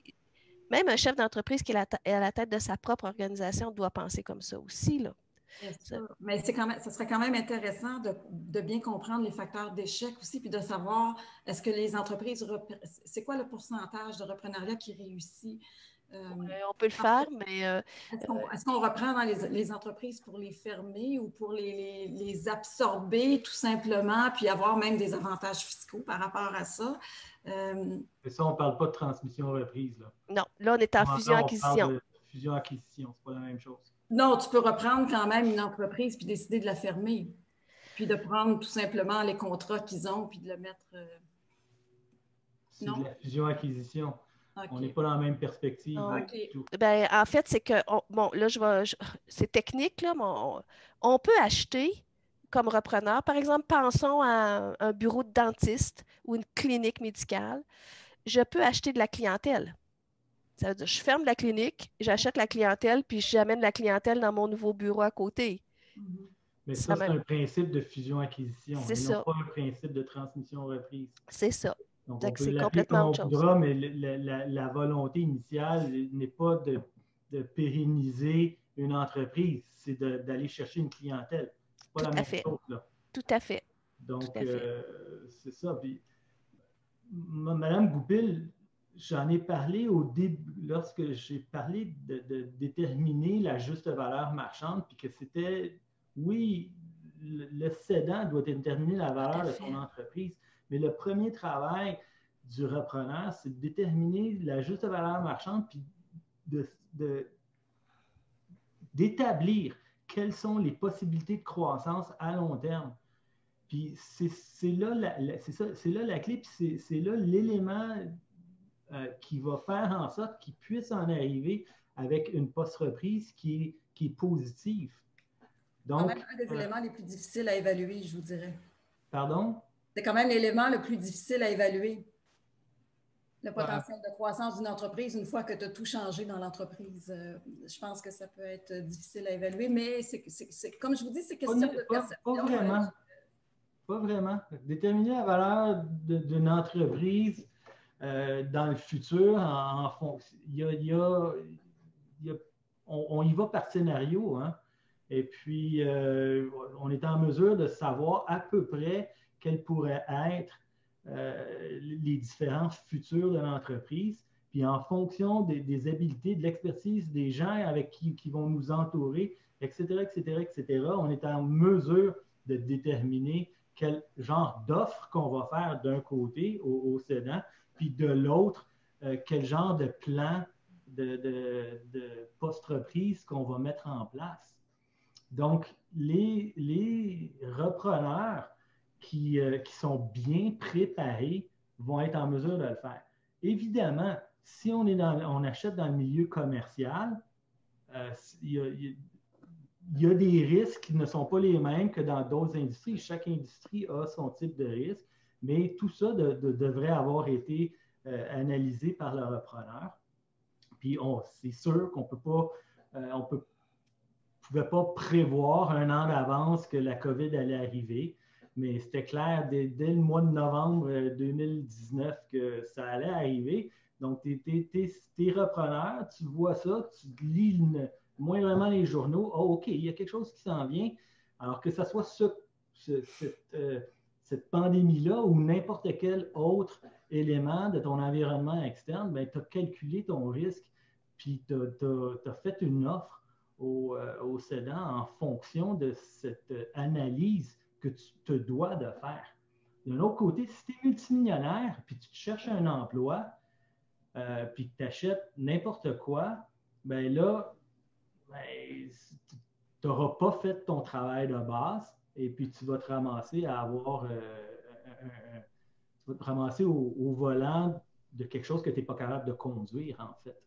même un chef d'entreprise qui est à la tête de sa propre organisation doit penser comme ça aussi, là. Bien sûr. Mais ça serait quand même intéressant de bien comprendre les facteurs d'échec aussi, puis de savoir, est-ce que les entreprises, c'est quoi le pourcentage de reprenariat qui réussit? On peut le faire, mais... Est-ce qu'on reprend dans les entreprises pour les fermer ou pour les absorber tout simplement, puis avoir même des avantages fiscaux par rapport à ça? Mais ça, on ne parle pas de transmission reprise. Là. Non, là, on est en fusion-acquisition. On parle de fusion-acquisition, c'est pas la même chose. Non, tu peux reprendre quand même une entreprise puis décider de la fermer, puis de prendre tout simplement les contrats qu'ils ont puis de le mettre... C'est de la fusion-acquisition. Okay. On n'est pas dans la même perspective. Okay. Ben, en fait, c'est que, bon, là, c'est technique, là, mais on peut acheter comme repreneur. Par exemple, pensons à un bureau de dentiste ou une clinique médicale. Je peux acheter de la clientèle. Ça veut dire, je ferme la clinique, j'achète la clientèle, puis j'amène la clientèle dans mon nouveau bureau à côté. Mais ça, c'est un principe de fusion-acquisition et non pas un principe de transmission-reprise. C'est ça. Donc, donc, on peut c'est l'appeler complètement comme on autre chose. voudra, mais la volonté initiale n'est pas de pérenniser une entreprise, c'est d'aller chercher une clientèle. C'est pas la même chose, là. Tout à fait. Donc, c'est ça. Puis, Madame Goupil, j'en ai parlé au début, lorsque j'ai parlé de déterminer la juste valeur marchande, puis que c'était, oui, le cédant doit déterminer la valeur de son entreprise, mais le premier travail du repreneur, c'est de déterminer la juste valeur marchande, puis d'établir quelles sont les possibilités de croissance à long terme. Puis c'est là la clé, puis c'est là l'élément qui va faire en sorte qu'il puisse en arriver avec une post-reprise qui est positive. Donc, c'est quand même un des éléments les plus difficiles à évaluer, je vous dirais. Pardon? C'est quand même l'élément le plus difficile à évaluer. Le potentiel de croissance d'une entreprise, une fois que tu as tout changé dans l'entreprise. Je pense que ça peut être difficile à évaluer, mais c'est comme je vous dis, c'est question de perception. Pas vraiment. Pas vraiment. Déterminer la valeur d'une entreprise dans le futur, en fonction, on y va par scénario, hein? Et puis, on est en mesure de savoir à peu près quels pourraient être les différents futurs de l'entreprise. Puis, en fonction des habiletés, de l'expertise des gens avec qui vont nous entourer, etc., on est en mesure de déterminer quel genre d'offre qu'on va faire d'un côté au cédant, puis de l'autre, quel genre de plan de post-reprise qu'on va mettre en place. Donc, les repreneurs qui sont bien préparés vont être en mesure de le faire. Évidemment, si on achète dans le milieu commercial, il y a des risques qui ne sont pas les mêmes que dans d'autres industries. Chaque industrie a son type de risque, mais tout ça devrait avoir été analysés par le repreneur. Puis c'est sûr qu'on peut pas, pouvait pas prévoir un an d'avance que la COVID allait arriver, mais c'était clair dès le mois de novembre 2019 que ça allait arriver. Donc, tu es repreneur, tu vois ça, tu lis moindrement les journaux. Oh, OK, il y a quelque chose qui s'en vient. Alors que ce soit cette pandémie-là ou n'importe quel autre élément de ton environnement externe, ben, tu as calculé ton risque, puis tu as fait une offre au cédant en fonction de cette analyse que tu te dois de faire. D'un autre côté, si tu es multimillionnaire, puis tu te cherches un emploi, puis que tu achètes n'importe quoi, ben là, ben, tu n'auras pas fait ton travail de base et puis tu vas te ramasser à avoir tu vas te ramasser au volant de quelque chose que tu n'es pas capable de conduire, en fait.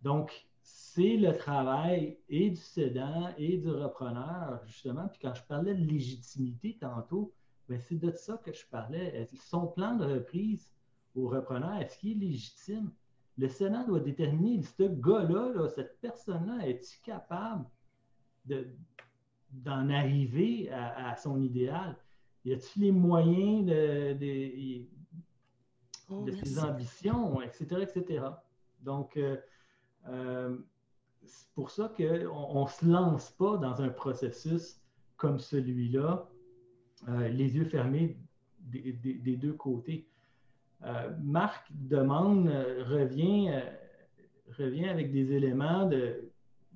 Donc, c'est le travail et du cédant et du repreneur, justement. Puis quand je parlais de légitimité tantôt, ben c'est de ça que je parlais. Son plan de reprise au repreneur, est-ce qu'il est légitime? Le cédant doit déterminer, ce gars-là, là, cette personne-là, est-il capable d'en arriver à son idéal? Y a-t-il les moyens de ses ambitions, etc., etc.? Donc, c'est pour ça qu'on ne se lance pas dans un processus comme celui-là, les yeux fermés des deux côtés. Marc revient avec des éléments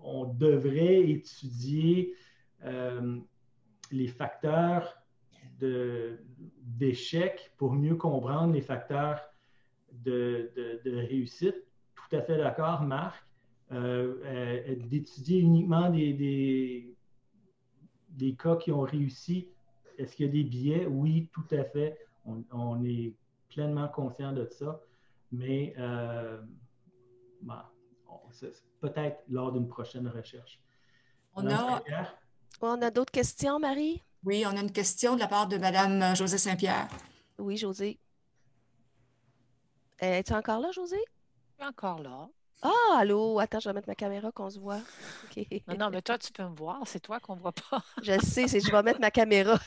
on devrait étudier les facteurs d'échec pour mieux comprendre les facteurs de réussite. Tout à fait d'accord, Marc. D'étudier uniquement des cas qui ont réussi. Est-ce qu'il y a des biais? Oui, tout à fait. On est pleinement conscient de ça. Mais peut-être lors d'une prochaine recherche. On a d'autres questions, Marie? Oui, on a une question de la part de Mme Josée Saint-Pierre. Oui, Josée. Es-tu encore là, Josée? Je suis encore là. Ah, allô? Attends, je vais mettre ma caméra qu'on se voit. Okay. Non, mais toi, tu peux me voir. C'est toi qu'on ne voit pas. Je le sais, je vais mettre ma caméra.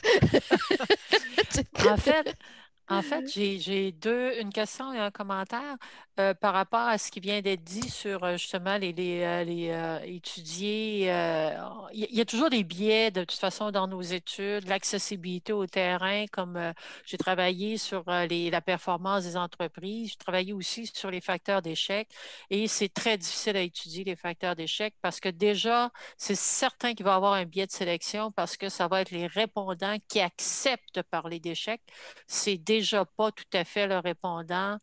En fait, j'ai une question et un commentaire par rapport à ce qui vient d'être dit sur justement les étudier. Il y a toujours des biais de toute façon dans nos études, l'accessibilité au terrain, comme j'ai travaillé sur la performance des entreprises, j'ai travaillé aussi sur les facteurs d'échec et c'est très difficile à étudier les facteurs d'échec parce que déjà, c'est certain qu'il va y avoir un biais de sélection parce que ça va être les répondants qui acceptent de parler d'échec. C'est déjà pas tout à fait le répondant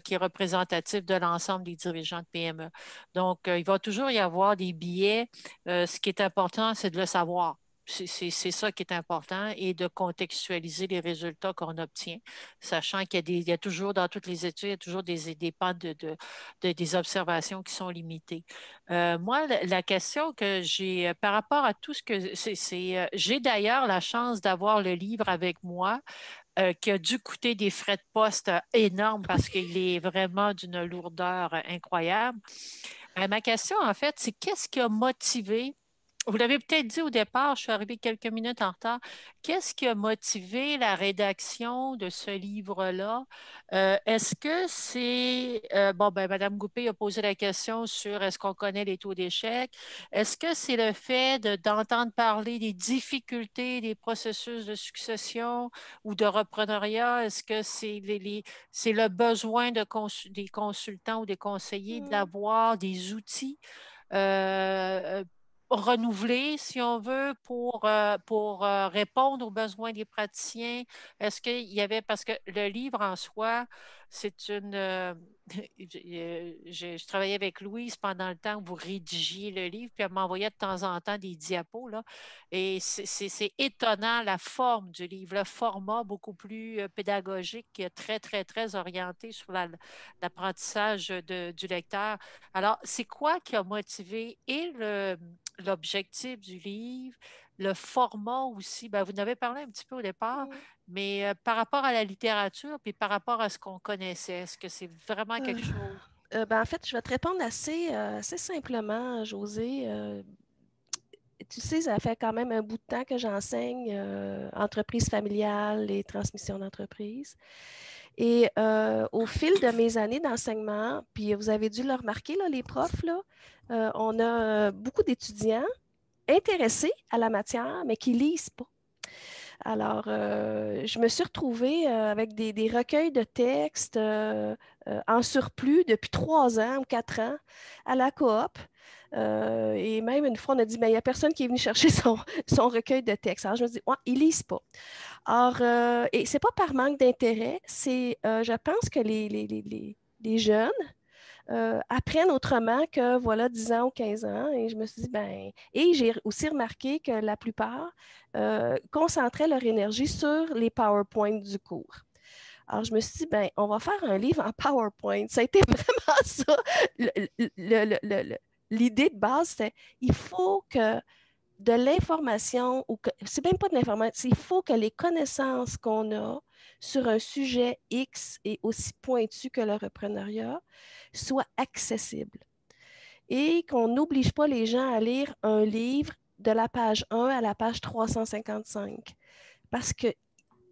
qui est représentatif de l'ensemble des dirigeants de PME. Donc, il va toujours y avoir des biais. Ce qui est important, c'est de le savoir. C'est ça qui est important et de contextualiser les résultats qu'on obtient, sachant qu'il y a toujours, dans toutes les études, il y a toujours des pans des observations qui sont limitées. Moi, la question que j'ai par rapport à tout ce que j'ai d'ailleurs la chance d'avoir le livre avec moi qui a dû coûter des frais de poste énormes parce qu'il est vraiment d'une lourdeur incroyable. Ma question, en fait, c'est qu'est-ce qui a motivé, vous l'avez peut-être dit au départ, je suis arrivée quelques minutes en retard, qu'est-ce qui a motivé la rédaction de ce livre-là? Est-ce que c'est, Mme Goupé a posé la question sur est-ce qu'on connaît les taux d'échec? Est-ce que c'est le fait d'entendre parler des difficultés des processus de succession ou de repreneuriat? Est-ce que c'est le besoin des consultants ou des conseillers d'avoir des outils renouvelés, si on veut, pour répondre aux besoins des praticiens? Est-ce qu'il y avait, parce que le livre en soi, c'est une... je travaillais avec Louise pendant le temps où vous rédigiez le livre, puis elle m'envoyait de temps en temps des diapos, là, et c'est étonnant la forme du livre, le format beaucoup plus pédagogique, très, très, très orienté sur l'apprentissage du lecteur. Alors, c'est quoi qui a motivé et l'objectif du livre, le format aussi? Ben, vous en avez parlé un petit peu au départ, Mais par rapport à la littérature, puis par rapport à ce qu'on connaissait, est-ce que c'est vraiment quelque chose? En fait, je vais te répondre assez simplement, José. Tu sais, ça fait quand même un bout de temps que j'enseigne entreprise familiale et transmission d'entreprise. Et au fil de mes années d'enseignement, puis vous avez dû le remarquer, là, les profs, là, on a beaucoup d'étudiants intéressés à la matière, mais qui ne lisent pas. Alors, je me suis retrouvée avec des recueils de textes en surplus depuis 3 ans ou 4 ans à la coop. Et même une fois, on a dit, mais il n'y a personne qui est venu chercher son recueil de textes. Alors, je me dis, ouais, ils ne lisent pas. Or, et ce n'est pas par manque d'intérêt, c'est, je pense que les jeunes apprennent autrement que, voilà, 10 ans ou 15 ans. Et je me suis dit, ben, et j'ai aussi remarqué que la plupart concentraient leur énergie sur les PowerPoint du cours. Alors, je me suis dit, ben, on va faire un livre en PowerPoint. Ça a été vraiment ça. L'idée de base, c'était, il faut que de l'information, ou c'est même pas de l'information, il faut que les connaissances qu'on a sur un sujet X et aussi pointu que le repreneuriat soient accessibles et qu'on n'oblige pas les gens à lire un livre de la page 1 à la page 355. Parce que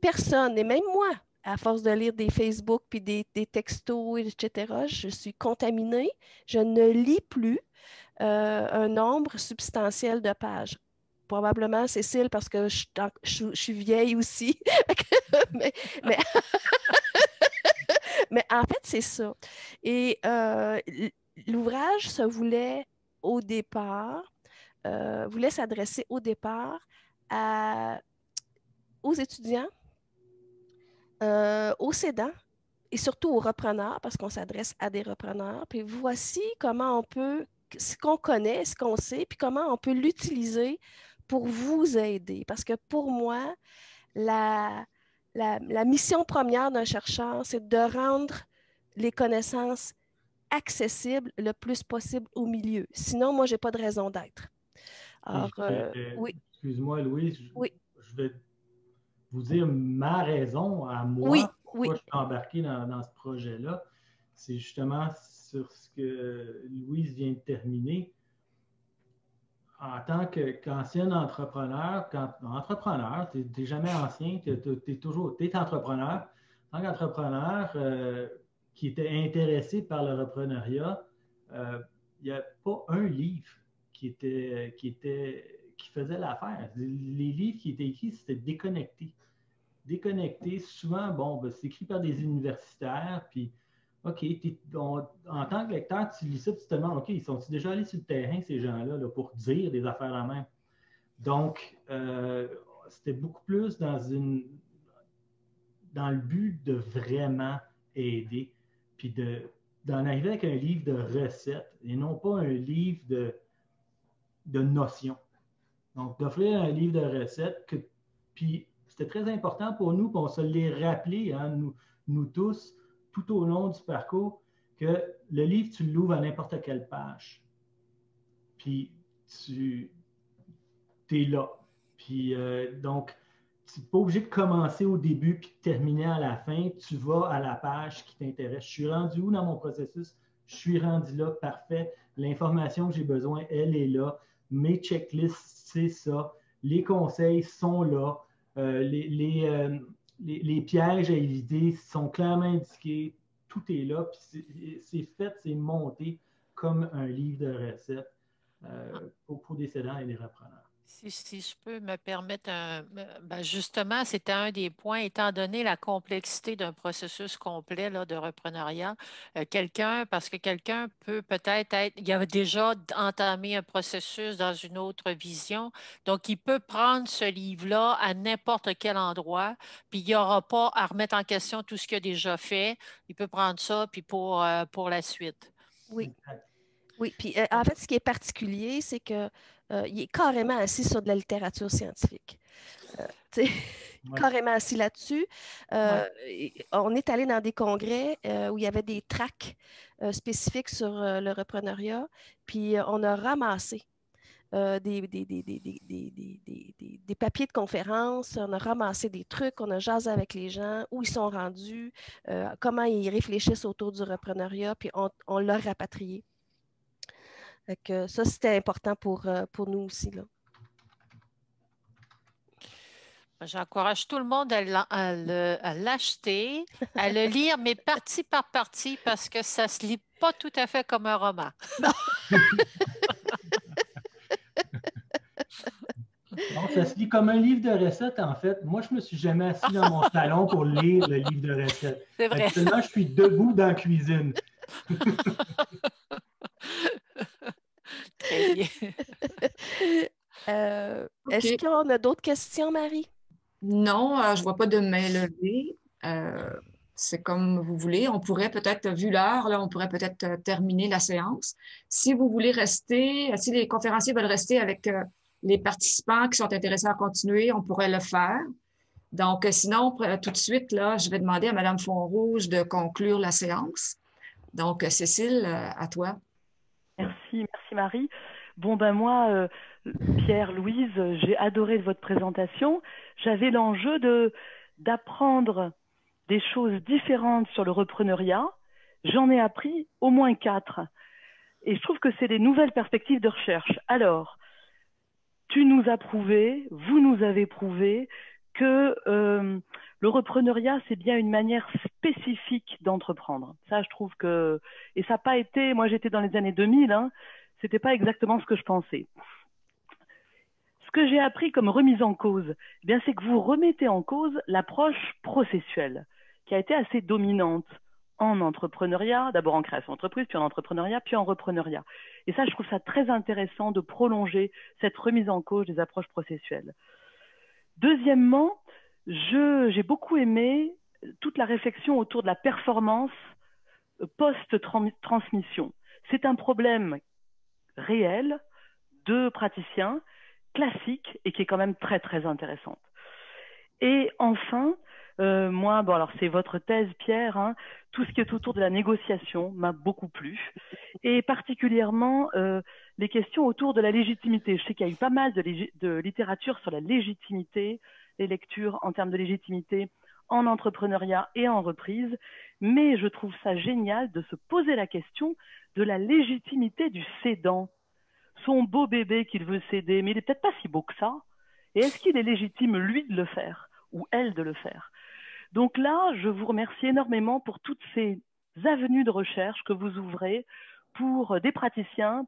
personne, et même moi, à force de lire des Facebook puis des textos, etc., je suis contaminée, je ne lis plus un nombre substantiel de pages. Probablement, Cécile, parce que je suis vieille aussi. mais, mais, mais en fait, c'est ça. Et l'ouvrage se voulait au départ, voulait s'adresser au départ aux étudiants, aux cédants et surtout aux repreneurs, parce qu'on s'adresse à des repreneurs. Puis voici comment on peut, ce qu'on connaît, ce qu'on sait, puis comment on peut l'utiliser pour vous aider. Parce que pour moi, la mission première d'un chercheur, c'est de rendre les connaissances accessibles le plus possible au milieu. Sinon, moi, je n'ai pas de raison d'être. Alors, oui. Excuse-moi, Louise, Oui. je vais vous dire ma raison à moi, Oui, pourquoi je suis embarqué dans ce projet-là. C'est justement sur ce que Louise vient de terminer. En tant qu'ancien entrepreneur, tu n'es jamais ancien, tu es entrepreneur. En tant qu'entrepreneur qui était intéressé par le repreneuriat, il n'y a pas un livre qui faisait l'affaire. Les livres qui étaient écrits, c'était déconnecté. Déconnecté, souvent, bon, ben, c'est écrit par des universitaires, puis OK, en tant que lecteur, tu lis ça, tu te demandes, OK, ils sont-ils déjà allés sur le terrain, ces gens-là, là, pour dire des affaires la même? Donc, c'était beaucoup plus dans le but de vraiment aider, puis d'en arriver avec un livre de recettes et non pas un livre de notions. Donc, d'offrir un livre de recettes, puis c'était très important pour nous, puis on se l'est rappelé, hein, nous tous, tout au long du parcours, que le livre, tu l'ouvres à n'importe quelle page. Puis, tu es là. Puis, donc, tu n'es pas obligé de commencer au début puis de terminer à la fin. Tu vas à la page qui t'intéresse. Je suis rendu où dans mon processus? Je suis rendu là, parfait. L'information que j'ai besoin, elle est là. Mes checklists, c'est ça. Les conseils sont là. Les pièges à éviter sont clairement indiqués. Tout est là. Puis c'est fait, c'est monté comme un livre de recettes pour des cédants et des repreneurs. Si je peux me permettre ben justement, c'était un des points, étant donné la complexité d'un processus complet là, de repreneuriat, parce que quelqu'un peut peut-être il a déjà entamé un processus dans une autre vision, donc il peut prendre ce livre-là à n'importe quel endroit, puis il n'y aura pas à remettre en question tout ce qu'il a déjà fait, il peut prendre ça, puis pour la suite. Oui. Oui, puis en fait, ce qui est particulier, c'est qu'il est carrément assis sur de la littérature scientifique. Carrément assis là-dessus. On est allé dans des congrès où il y avait des tracts spécifiques sur le repreneuriat, puis on a ramassé des papiers de conférence, on a ramassé des trucs, on a jasé avec les gens, où ils sont rendus, comment ils réfléchissent autour du repreneuriat, puis on l'a rapatrié. Donc, ça, c'était important pour nous aussi, là. J'encourage tout le monde à l'acheter, à le lire, mais partie par partie, parce que ça ne se lit pas tout à fait comme un roman. Non, ça se lit comme un livre de recettes, en fait. Moi, je ne me suis jamais assis dans mon salon pour lire le livre de recettes. C'est vrai. Actuellement, je suis debout dans la cuisine. Très bien. Est-ce qu'on a d'autres questions, Marie? Non, je ne vois pas de main levée. C'est comme vous voulez. On pourrait peut-être, vu l'heure, là, on pourrait peut-être terminer la séance. Si vous voulez rester, si les conférenciers veulent rester avec les participants qui sont intéressés à continuer, on pourrait le faire. Donc, sinon, tout de suite, là, je vais demander à Mme Fonrouge de conclure la séance. Donc, Cécile, à toi. Merci Marie. Bon, ben moi, Pierre, Louise, j'ai adoré votre présentation. J'avais l'enjeu d'apprendre des choses différentes sur le repreneuriat. J'en ai appris au moins 4. Et je trouve que c'est des nouvelles perspectives de recherche. Alors, tu nous as prouvé, vous nous avez prouvé que le repreneuriat, c'est bien une manière spécifique d'entreprendre. Ça, je trouve que... Et ça n'a pas été... Moi, j'étais dans les années 2000, hein, c'était pas exactement ce que je pensais. Ce que j'ai appris comme remise en cause, eh bien, c'est que vous remettez en cause l'approche processuelle, qui a été assez dominante en entrepreneuriat, d'abord en création d'entreprise, puis en entrepreneuriat, puis en repreneuriat. Et ça, je trouve ça très intéressant de prolonger cette remise en cause des approches processuelles. Deuxièmement, j'ai beaucoup aimé toute la réflexion autour de la performance post-transmission. C'est un problème réel de praticiens, classique, et qui est quand même très, très intéressante. Et enfin, moi, bon, alors c'est votre thèse, Pierre, hein, tout ce qui est autour de la négociation m'a beaucoup plu, et particulièrement les questions autour de la légitimité. Je sais qu'il y a eu pas mal de littérature sur la légitimité, les lectures en termes de légitimité en entrepreneuriat et en reprise, mais je trouve ça génial de se poser la question de la légitimité du cédant. Son beau bébé qu'il veut céder, mais il n'est peut-être pas si beau que ça. Et est-ce qu'il est légitime, lui, de le faire, ou elle de le faire? Donc là, je vous remercie énormément pour toutes ces avenues de recherche que vous ouvrez pour des praticiens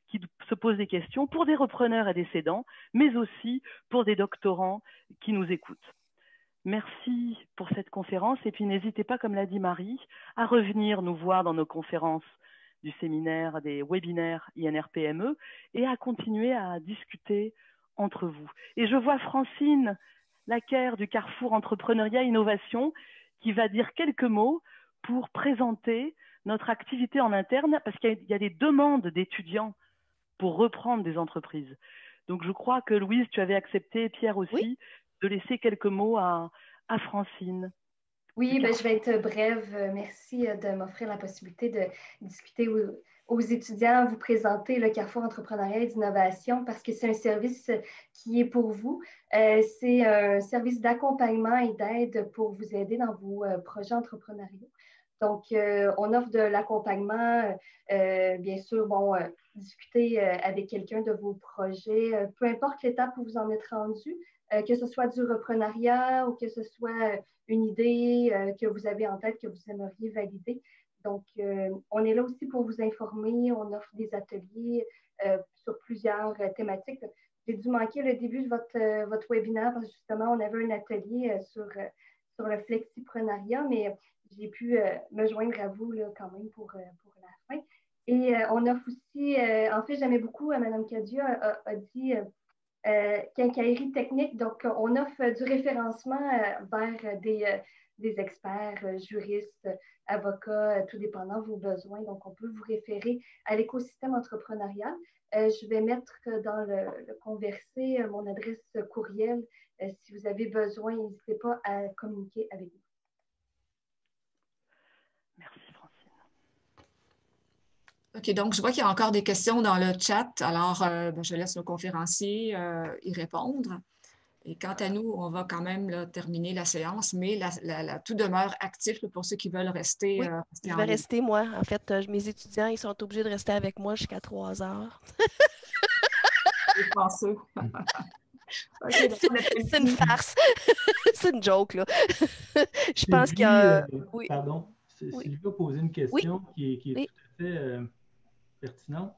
qui se posent des questions, pour des repreneurs et des cédants, mais aussi pour des doctorants qui nous écoutent. Merci pour cette conférence, et puis n'hésitez pas, comme l'a dit Marie, à revenir nous voir dans nos conférences du séminaire, des webinaires INR-PME, et à continuer à discuter entre vous. Et je vois Francine Laquer du Carrefour Entrepreneuriat Innovation qui va dire quelques mots pour présenter notre activité en interne, parce qu'il y a des demandes d'étudiants pour reprendre des entreprises. Donc je crois que Louise, tu avais accepté, Pierre aussi, oui, de laisser quelques mots à Francine. Oui, ben, je vais être brève. Merci de m'offrir la possibilité de discuter aux étudiants, vous présenter le Carrefour Entrepreneuriat et d'Innovation parce que c'est un service qui est pour vous. C'est un service d'accompagnement et d'aide pour vous aider dans vos projets entrepreneuriaux. Donc, on offre de l'accompagnement, bien sûr, bon, discuter avec quelqu'un de vos projets, peu importe l'étape où vous en êtes rendu, que ce soit du repreneuriat ou que ce soit une idée que vous avez en tête, que vous aimeriez valider. Donc, on est là aussi pour vous informer. On offre des ateliers sur plusieurs thématiques. J'ai dû manquer le début de votre webinaire parce que justement, on avait un atelier sur le flexiprenariat, mais j'ai pu me joindre à vous là, quand même pour la fin. Et on offre aussi, en fait, j'aimais beaucoup, Mme Cadieux a dit quincaillerie technique. Donc, on offre du référencement vers des experts, juristes, avocats, tout dépendant de vos besoins. Donc, on peut vous référer à l'écosystème entrepreneurial. Je vais mettre dans le conversé mon adresse courriel. Si vous avez besoin, n'hésitez pas à communiquer avec nous. Merci, Francine. OK, donc je vois qu'il y a encore des questions dans le chat. Alors, je laisse nos conférenciers y répondre. Et quant à nous, on va quand même là, terminer la séance, mais tout demeure actif là, pour ceux qui veulent rester, Oui, rester je en vais ligne. rester, moi. En fait, mes étudiants, ils sont obligés de rester avec moi jusqu'à 3 heures. C'est chanceux. OK, donc on a C'est une farce. C'est une joke, là. Je pense qu'il y Sylvie, a... Oui, pardon, oui, Sylvie a posé une oui, question qui est oui. tout à fait pertinente.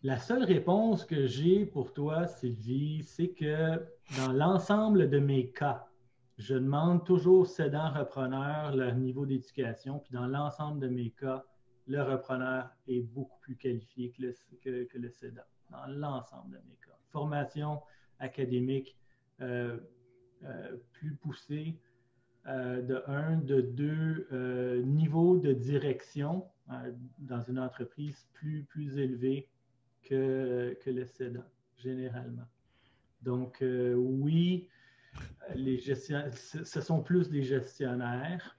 La seule réponse que j'ai pour toi, Sylvie, c'est que dans l'ensemble de mes cas, je demande toujours aux cédants-repreneurs leur niveau d'éducation, puis dans l'ensemble de mes cas, le repreneur est beaucoup plus qualifié que le cédant, dans l'ensemble de mes cas. Formation académique plus poussée, de un, de deux, niveau de direction dans une entreprise plus élevé que le cédant, généralement. Donc, oui, ce sont plus des gestionnaires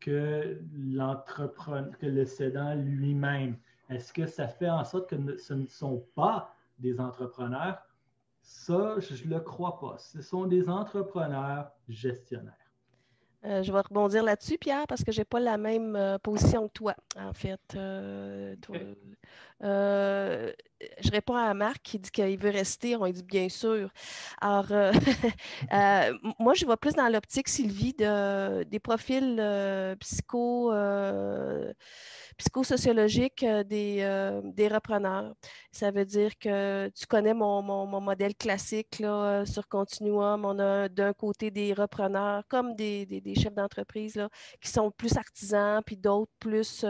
que le cédant lui-même. Est-ce que ça fait en sorte que ce ne sont pas des entrepreneurs? Ça, je ne le crois pas. Ce sont des entrepreneurs gestionnaires. Je vais rebondir là-dessus, Pierre, parce que je n'ai pas la même position que toi, en fait. Je réponds à Marc qui dit qu'il veut rester. On lui dit bien sûr. Alors, moi, je vois plus dans l'optique, Sylvie, des profils psychosociologiques des repreneurs. Ça veut dire que tu connais mon modèle classique là, sur Continuum. On a d'un côté des repreneurs comme des chefs d'entreprise là, qui sont plus artisans, puis d'autres plus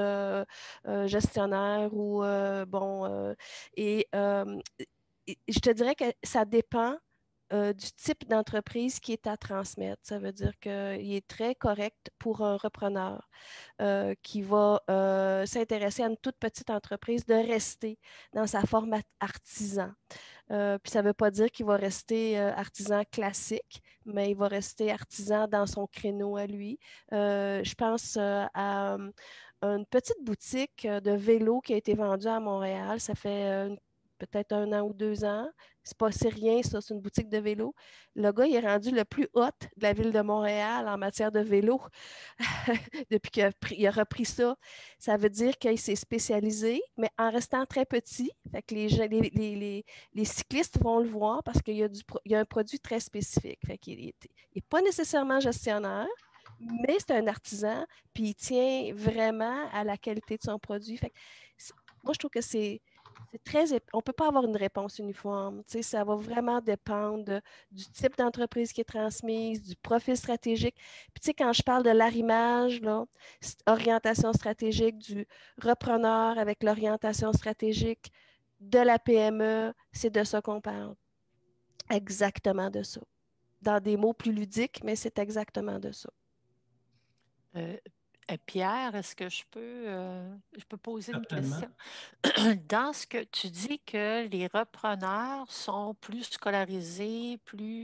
gestionnaires ou et je te dirais que ça dépend du type d'entreprise qui est à transmettre. Ça veut dire qu'il est très correct pour un repreneur qui va s'intéresser à une toute petite entreprise de rester dans sa forme artisan. Puis ça ne veut pas dire qu'il va rester artisan classique, mais il va rester artisan dans son créneau à lui. Je pense à une petite boutique de vélo qui a été vendue à Montréal. Ça fait peut-être 1 an ou 2 ans. C'est rien, ça, c'est une boutique de vélo. Le gars, il est rendu le plus hot de la ville de Montréal en matière de vélo depuis qu'il a repris ça. Ça veut dire qu'il s'est spécialisé, mais en restant très petit. Fait que les cyclistes vont le voir parce qu'il y a un produit très spécifique. Fait qu'il n'est pas nécessairement gestionnaire, mais c'est un artisan, puis il tient vraiment à la qualité de son produit. Fait que moi, je trouve que c'est on ne peut pas avoir une réponse uniforme. Ça va vraiment dépendre du type d'entreprise qui est transmise, du profil stratégique. Puis, quand je parle de l'arrimage, là, orientation stratégique du repreneur avec l'orientation stratégique de la PME, c'est de ça qu'on parle. Exactement de ça. Dans des mots plus ludiques, mais c'est exactement de ça. Pierre, est-ce que je peux poser une Certainement. question? Dans ce que tu dis que les repreneurs sont plus scolarisés,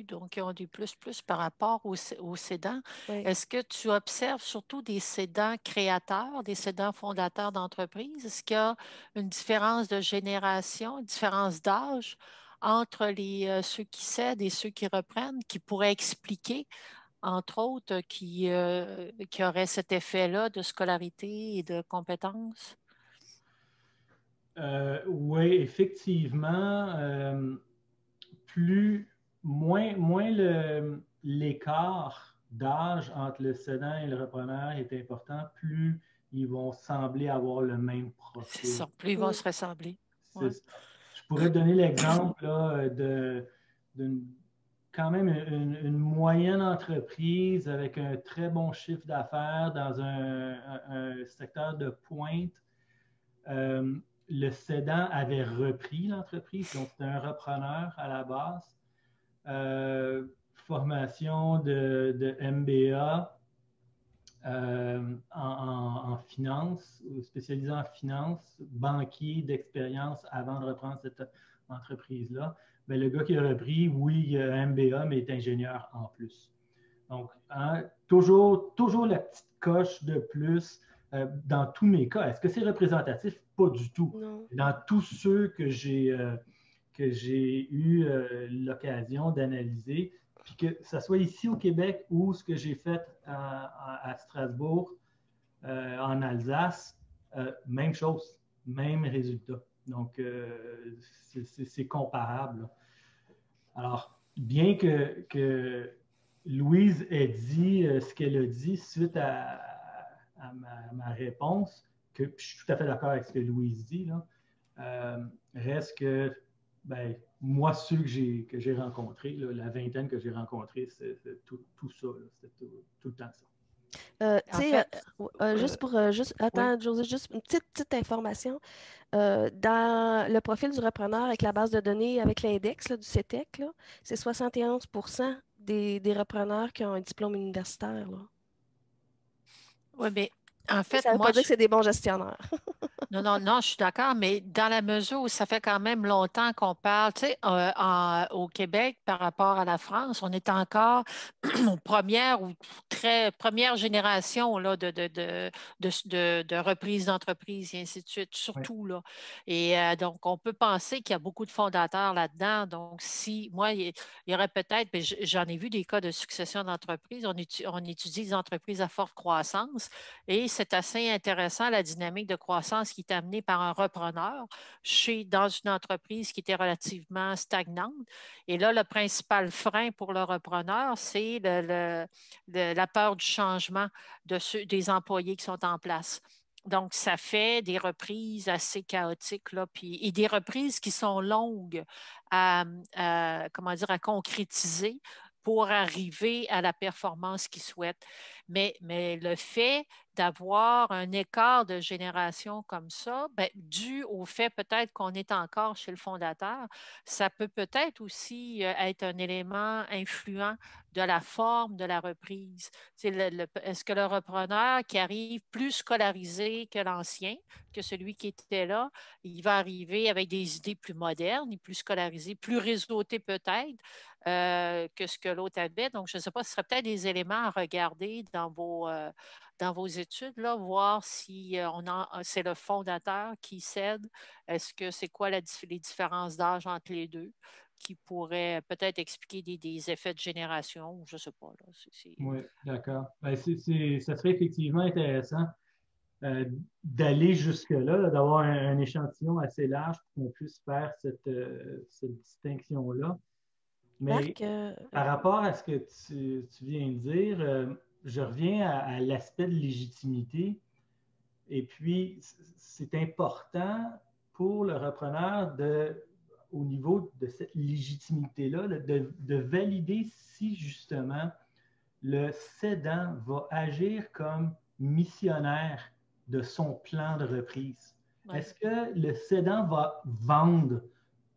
donc ils ont du plus par rapport aux cédants, Oui. est-ce que tu observes surtout des cédants créateurs, des cédants fondateurs d'entreprises? Est-ce qu'il y a une différence de génération, une différence d'âge entre ceux qui cèdent et ceux qui reprennent, qui pourraient expliquer entre autres, qui aurait cet effet-là de scolarité et de compétences? Oui, effectivement, moins l'écart d'âge entre le cédant et le repreneur est important, plus ils vont sembler avoir le même profil. C'est ça, plus ils vont se ressembler. C'est ça. Je pourrais donner l'exemple d'une quand même une moyenne entreprise avec un très bon chiffre d'affaires dans un secteur de pointe. Le cédant avait repris l'entreprise, donc c'était un repreneur à la base. Formation de MBA en finance, spécialisé en finance, banquier d'expérience avant de reprendre cette entreprise-là. Bien, le gars qui a repris, oui, il a un MBA, mais il est ingénieur en plus. Donc, toujours la petite coche de plus dans tous mes cas. Est-ce que c'est représentatif? Pas du tout. Non. Dans tous ceux que j'ai eu l'occasion d'analyser, puis que ce soit ici au Québec ou ce que j'ai fait à Strasbourg, en Alsace, même chose, même résultat. Donc, c'est comparable. Alors, bien que Louise ait dit ce qu'elle a dit suite à ma réponse, que je suis tout à fait d'accord avec ce que Louise dit, là, reste que, ben, moi, ceux que j'ai rencontrés, là, la vingtaine que j'ai rencontrés, c'est tout ça, c'était tout le temps ça. Attends, José, juste une petite information. Dans le profil du repreneur avec la base de données avec l'index du CETEC, c'est 71% des repreneurs qui ont un diplôme universitaire. Oui, mais en fait, ça ne veut moi, pas dire que c'est des bons gestionnaires. Non, je suis d'accord, mais dans la mesure où ça fait quand même longtemps qu'on parle, tu sais, au Québec par rapport à la France, on est encore première ou première génération là, de reprise d'entreprise et ainsi de suite, surtout là. Et donc, on peut penser qu'il y a beaucoup de fondateurs là-dedans. Donc, moi, il y aurait peut-être, j'en ai vu des cas de succession d'entreprise, on étudie les entreprises à forte croissance et c'est assez intéressant la dynamique de croissance qui est amenée par un repreneur dans une entreprise qui était relativement stagnante. Et là, le principal frein pour le repreneur, c'est la peur du changement des employés qui sont en place. Donc, ça fait des reprises assez chaotiques, là, et des reprises qui sont longues à concrétiser pour arriver à la performance qu'ils souhaitent. Mais le fait d'avoir un écart de génération comme ça, dû au fait peut-être qu'on est encore chez le fondateur, ça peut peut-être aussi être un élément influent de la forme de la reprise. Est-ce que le repreneur qui arrive plus scolarisé que l'ancien, que celui qui était là, il va arriver avec des idées plus modernes, plus scolarisé, plus réseauté peut-être que ce que l'autre avait. Donc, je ne sais pas, ce serait peut-être des éléments à regarder dans vos études, là, voir si c'est le fondateur qui cède. Est-ce que c'est quoi les différences d'âge entre les deux qui pourraient peut-être expliquer des effets de génération, je ne sais pas. Là. Oui, d'accord. Ben, ça serait effectivement intéressant d'aller jusque-là, d'avoir un échantillon assez large pour qu'on puisse faire cette distinction-là. Mais Marc, par rapport à ce que tu viens de dire, je reviens à l'aspect de légitimité. Et puis, c'est important pour le repreneur au niveau de cette légitimité-là, de valider si justement le cédant va agir comme missionnaire de son plan de reprise. Ouais. Est-ce que le cédant va vendre?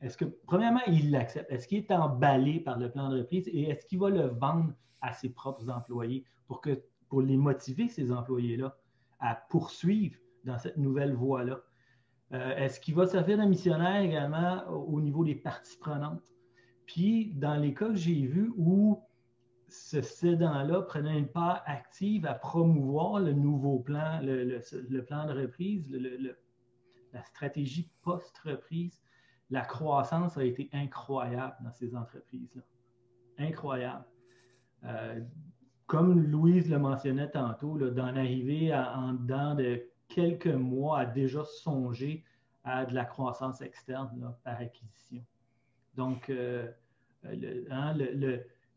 Est-ce que, premièrement, il l'accepte? Est-ce qu'il est emballé par le plan de reprise et est-ce qu'il va le vendre à ses propres employés pour les motiver, ces employés-là, à poursuivre dans cette nouvelle voie-là? Est-ce qu'il va servir de missionnaire également au niveau des parties prenantes? Puis, dans les cas que j'ai vus où ce cédant-là prenait une part active à promouvoir le nouveau plan, le plan de reprise, la stratégie post-reprise, la croissance a été incroyable dans ces entreprises-là. Incroyable. Comme Louise le mentionnait tantôt, d'en arriver en dedans de quelques mois à déjà songer à de la croissance externe là, par acquisition. Donc,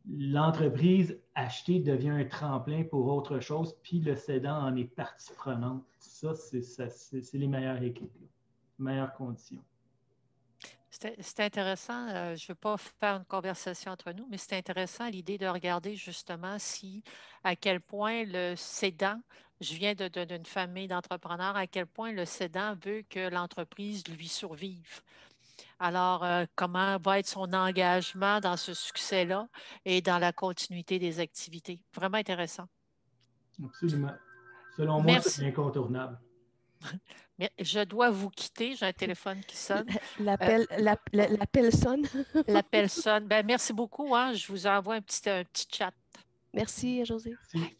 l'entreprise achetée devient un tremplin pour autre chose, puis le cédant en est partie prenante. Ça, c'est les meilleures équipes, là. Meilleures conditions. C'est intéressant, je ne veux pas faire une conversation entre nous, mais c'est intéressant l'idée de regarder justement à quel point le cédant, je viens d'une famille d'entrepreneurs, à quel point le cédant veut que l'entreprise lui survive. Alors, comment va être son engagement dans ce succès-là et dans la continuité des activités? Vraiment intéressant. Absolument. Selon moi, c'est incontournable. Mais je dois vous quitter. J'ai un téléphone qui sonne. L'appel sonne. L'appel sonne. Merci beaucoup. Hein. Je vous envoie un petit chat. Merci, José. Merci.